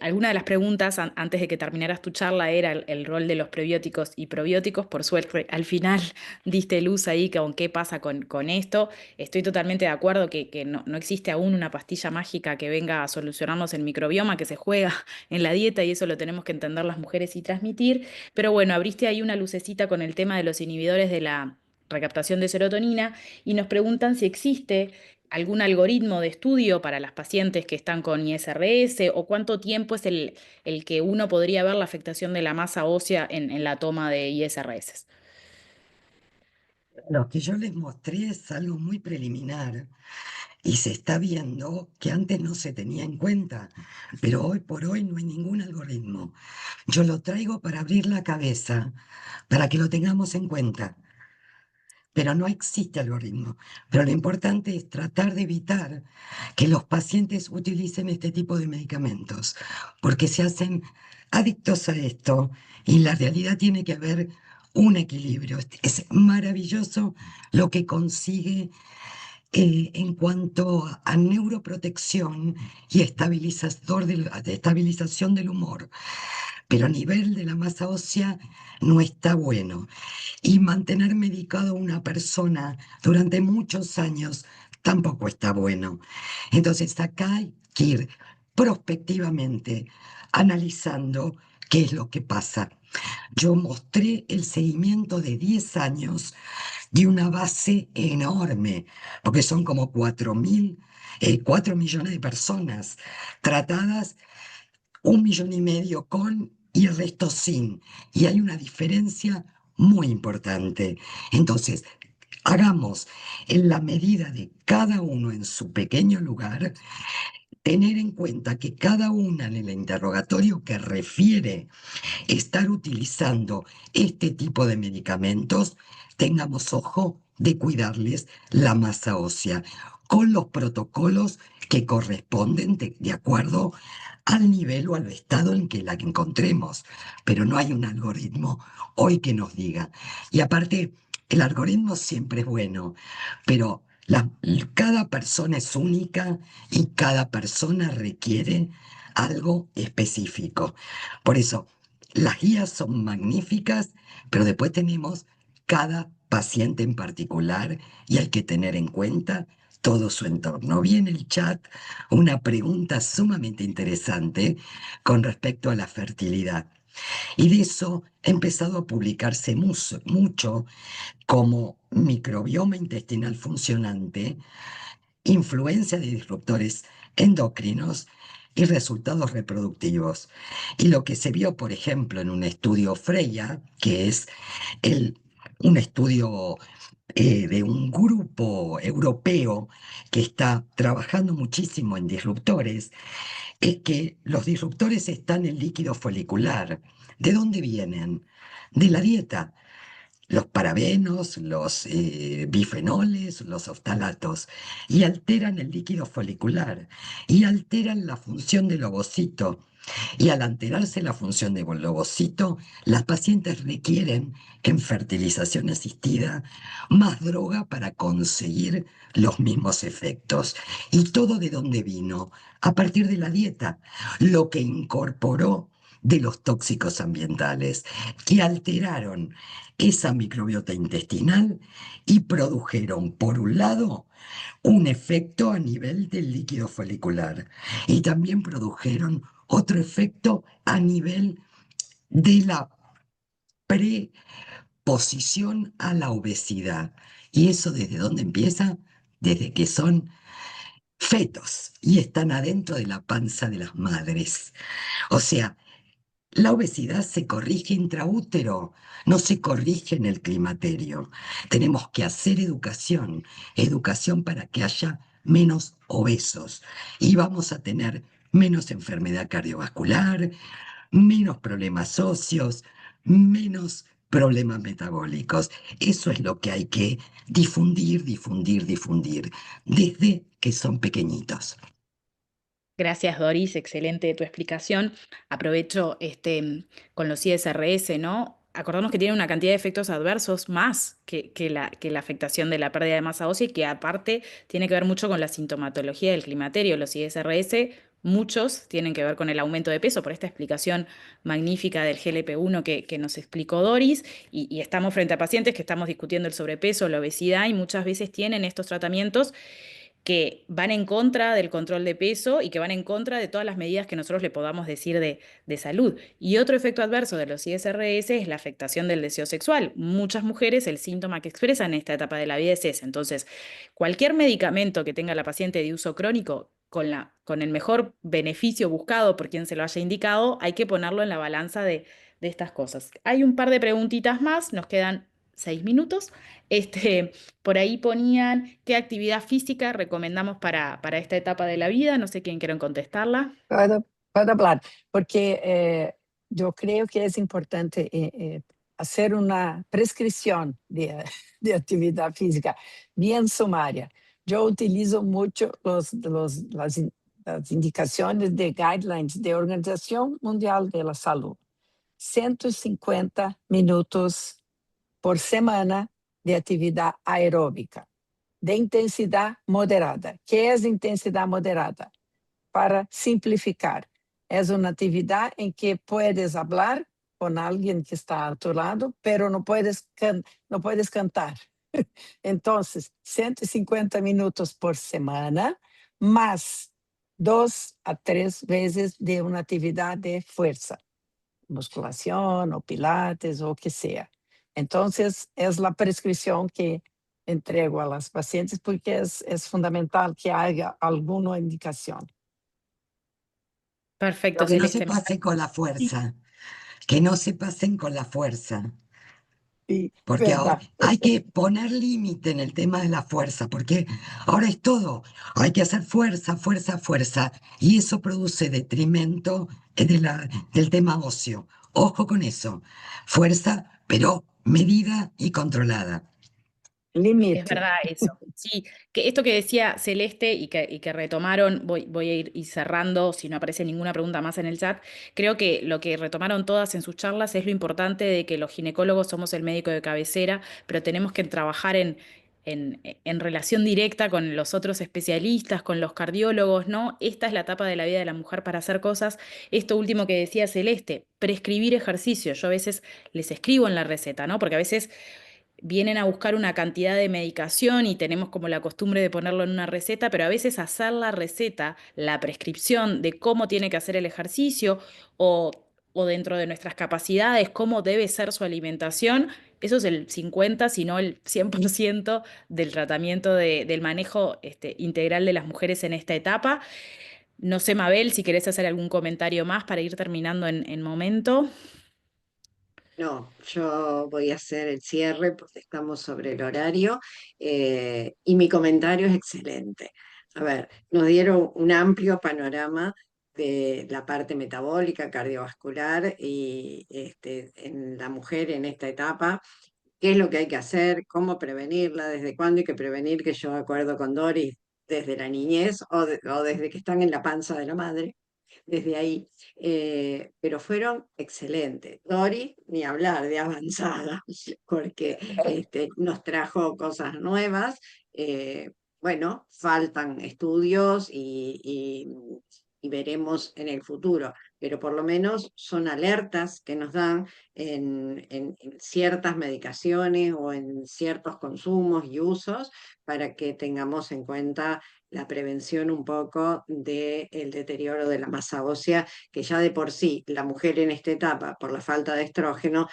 [SPEAKER 2] Alguna de las preguntas antes de que terminaras tu charla era el rol de los prebióticos y probióticos. Por suerte, al final diste luz ahí con qué pasa con esto. Estoy totalmente de acuerdo que no existe aún una pastilla mágica que venga a solucionarnos el microbioma que se juega en la dieta y eso lo tenemos que entender las mujeres y transmitir. Pero bueno, abriste ahí una lucecita con el tema de los inhibidores de la recaptación de serotonina y nos preguntan si existe algún algoritmo de estudio para las pacientes que están con ISRS o cuánto tiempo es el que uno podría ver la afectación de la masa ósea en la toma de ISRS.
[SPEAKER 5] Lo que yo les mostré es algo muy preliminar y se está viendo que antes no se tenía en cuenta, pero hoy por hoy no hay ningún algoritmo. Yo lo traigo para abrir la cabeza, para que lo tengamos en cuenta, pero no existe algoritmo. Pero lo importante es tratar de evitar que los pacientes utilicen este tipo de medicamentos, porque se hacen adictos a esto y la realidad tiene que haber un equilibrio. Es maravilloso lo que consigue en cuanto a neuroprotección y estabilización del humor, pero a nivel de la masa ósea no está bueno. Y mantener medicado a una persona durante muchos años tampoco está bueno. Entonces acá hay que ir prospectivamente analizando qué es lo que pasa. Yo mostré el seguimiento de 10 años de una base enorme, porque son como 4 millones de personas tratadas, 1,5 millones con y el resto sin. Y hay una diferencia muy importante. Entonces, hagamos en la medida de cada uno en su pequeño lugar, tener en cuenta que cada una en el interrogatorio que refiere estar utilizando este tipo de medicamentos, tengamos ojo de cuidarles la masa ósea con los protocolos que corresponden de acuerdo al nivel o al estado en que la encontremos. Pero no hay un algoritmo hoy que nos diga. Y aparte, el algoritmo siempre es bueno, pero cada persona es única y cada persona requiere algo específico. Por eso, las guías son magníficas, pero después tenemos cada paciente en particular y hay que tener en cuenta todo su entorno. Vi en el chat una pregunta sumamente interesante con respecto a la fertilidad. Y de eso ha empezado a publicarse mucho como microbioma intestinal funcionante, influencia de disruptores endocrinos y resultados reproductivos. Y lo que se vio, por ejemplo, en un estudio Freya, que es un estudio de un grupo europeo que está trabajando muchísimo en disruptores, es que los disruptores están en líquido folicular. ¿De dónde vienen? De la dieta. Los parabenos, los bifenoles, los oftalatos, y alteran el líquido folicular y alteran la función del ovocito. Y al alterarse la función del ovocito, las pacientes requieren en fertilización asistida más droga para conseguir los mismos efectos. ¿Y todo de dónde vino? A partir de la dieta, lo que incorporó de los tóxicos ambientales que alteraron esa microbiota intestinal y produjeron, por un lado, un efecto a nivel del líquido folicular y también produjeron otro efecto a nivel de la preposición a la obesidad. ¿Y eso desde dónde empieza? Desde que son fetos y están adentro de la panza de las madres. O sea, la obesidad se corrige intraútero, no se corrige en el climaterio. Tenemos que hacer educación, educación para que haya menos obesos y vamos a tener menos enfermedad cardiovascular, menos problemas óseos, menos problemas metabólicos. Eso es lo que hay que difundir, difundir, difundir desde que son pequeñitos.
[SPEAKER 2] Gracias, Doris, excelente tu explicación. Aprovecho con los ISRS, ¿no? Acordamos que tiene una cantidad de efectos adversos más que la afectación de la pérdida de masa ósea y que aparte tiene que ver mucho con la sintomatología del climaterio. Los ISRS, muchos tienen que ver con el aumento de peso, por esta explicación magnífica del GLP-1 que nos explicó Doris, y estamos frente a pacientes que estamos discutiendo el sobrepeso, la obesidad, y muchas veces tienen estos tratamientos que van en contra del control de peso y que van en contra de todas las medidas que nosotros le podamos decir de salud. Y otro efecto adverso de los ISRS es la afectación del deseo sexual. Muchas mujeres, el síntoma que expresan en esta etapa de la vida es ese. Entonces, cualquier medicamento que tenga la paciente de uso crónico, con el mejor beneficio buscado por quien se lo haya indicado, hay que ponerlo en la balanza de estas cosas. Hay un par de preguntitas más, nos quedan 6 minutos. Por ahí ponían qué actividad física recomendamos para esta etapa de la vida. No sé quién quieren contestarla.
[SPEAKER 4] Puedo hablar, porque yo creo que es importante hacer una prescripción de actividad física bien sumaria. Yo utilizo mucho las indicaciones de guidelines de Organización Mundial de la Salud. 150 minutos por semana de actividad aeróbica, de intensidad moderada. ¿Qué es intensidad moderada? Para simplificar, es una actividad en que puedes hablar con alguien que está a tu lado, pero no puedes cantar. Entonces, 150 minutos por semana, más 2 a 3 veces de una actividad de fuerza, musculación o pilates o que sea. Entonces, es la prescripción que entrego a las pacientes porque es fundamental que haya alguna indicación.
[SPEAKER 2] Perfecto,
[SPEAKER 5] Que no se
[SPEAKER 2] Celeste.
[SPEAKER 5] pase con la fuerza, que no se pasen con la fuerza.
[SPEAKER 4] Sí,
[SPEAKER 5] Porque ahora
[SPEAKER 4] verdad.
[SPEAKER 5] hay que poner límite en el tema de la fuerza, porque ahora es todo. Hay que hacer fuerza, fuerza, fuerza. Y eso produce detrimento del tema óseo. Ojo con eso. Fuerza, pero medida y controlada.
[SPEAKER 2] Es
[SPEAKER 4] Limite.
[SPEAKER 2] verdad eso. Sí, que esto que decía Celeste y que retomaron, voy a ir cerrando, si no aparece ninguna pregunta más en el chat. Creo que lo que retomaron todas en sus charlas es lo importante de que los ginecólogos somos el médico de cabecera, pero tenemos que trabajar en relación directa con los otros especialistas, con los cardiólogos, ¿no? Esta es la etapa de la vida de la mujer para hacer cosas. Esto último que decía Celeste, prescribir ejercicio. Yo a veces les escribo en la receta, ¿no? Porque a veces vienen a buscar una cantidad de medicación y tenemos como la costumbre de ponerlo en una receta, pero a veces hacer la receta, la prescripción de cómo tiene que hacer el ejercicio o, o dentro de nuestras capacidades, cómo debe ser su alimentación, eso es el 50, si no el 100% del tratamiento del manejo integral de las mujeres en esta etapa. No sé, Mabel, si querés hacer algún comentario más para ir terminando en momento.
[SPEAKER 1] No, yo voy a hacer el cierre porque estamos sobre el horario y mi comentario es excelente. A ver, nos dieron un amplio panorama de la parte metabólica, cardiovascular y en la mujer en esta etapa, qué es lo que hay que hacer, cómo prevenirla, desde cuándo hay que prevenir, que yo acuerdo con Doris desde la niñez o desde que están en la panza de la madre desde ahí, pero fueron excelentes. Dori, ni hablar de avanzada, porque nos trajo cosas nuevas. Bueno, faltan estudios y veremos en el futuro, pero por lo menos son alertas que nos dan en ciertas medicaciones o en ciertos consumos y usos para que tengamos en cuenta la prevención un poco del deterioro de la masa ósea, que ya de por sí la mujer en esta etapa, por la falta de estrógeno,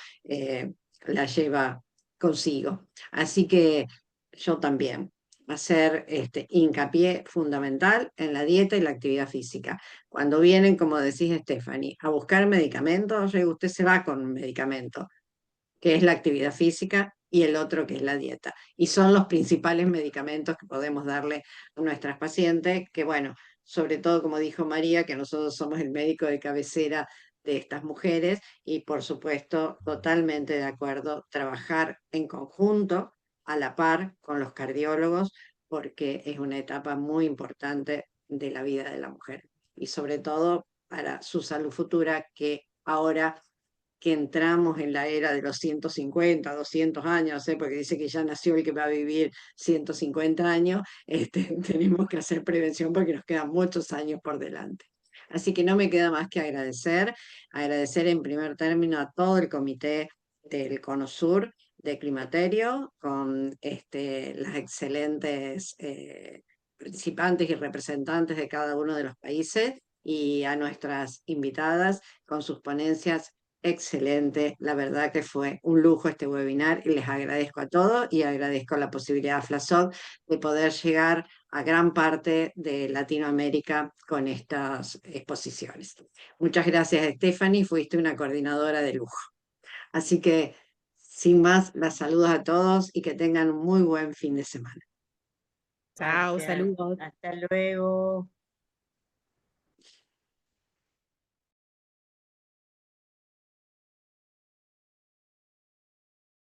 [SPEAKER 1] la lleva consigo. Así que yo también hacer hincapié fundamental en la dieta y la actividad física. Cuando vienen, como decís Stephanie, a buscar medicamentos, usted se va con un medicamento que es la actividad física, y el otro que es la dieta. Y son los principales medicamentos que podemos darle a nuestras pacientes, que bueno, sobre todo como dijo María, que nosotros somos el médico de cabecera de estas mujeres y por supuesto totalmente de acuerdo, trabajar en conjunto, a la par con los cardiólogos, porque es una etapa muy importante de la vida de la mujer y sobre todo para su salud futura que ahora que entramos en la era de los 150, 200 años, porque dice que ya nació el que va a vivir 150 años, tenemos que hacer prevención porque nos quedan muchos años por delante. Así que no me queda más que agradecer en primer término a todo el comité del Cono Sur de Climaterio, con las excelentes participantes y representantes de cada uno de los países y a nuestras invitadas con sus ponencias. Excelente, la verdad que fue un lujo este webinar y les agradezco a todos y agradezco la posibilidad a Flasoc de poder llegar a gran parte de Latinoamérica con estas exposiciones. Muchas gracias, Stephanie, fuiste una coordinadora de lujo. Así que, sin más, las saludos a todos y que tengan un muy buen fin de semana.
[SPEAKER 2] Chao,
[SPEAKER 3] Gracias.
[SPEAKER 2] saludos.
[SPEAKER 3] Hasta luego.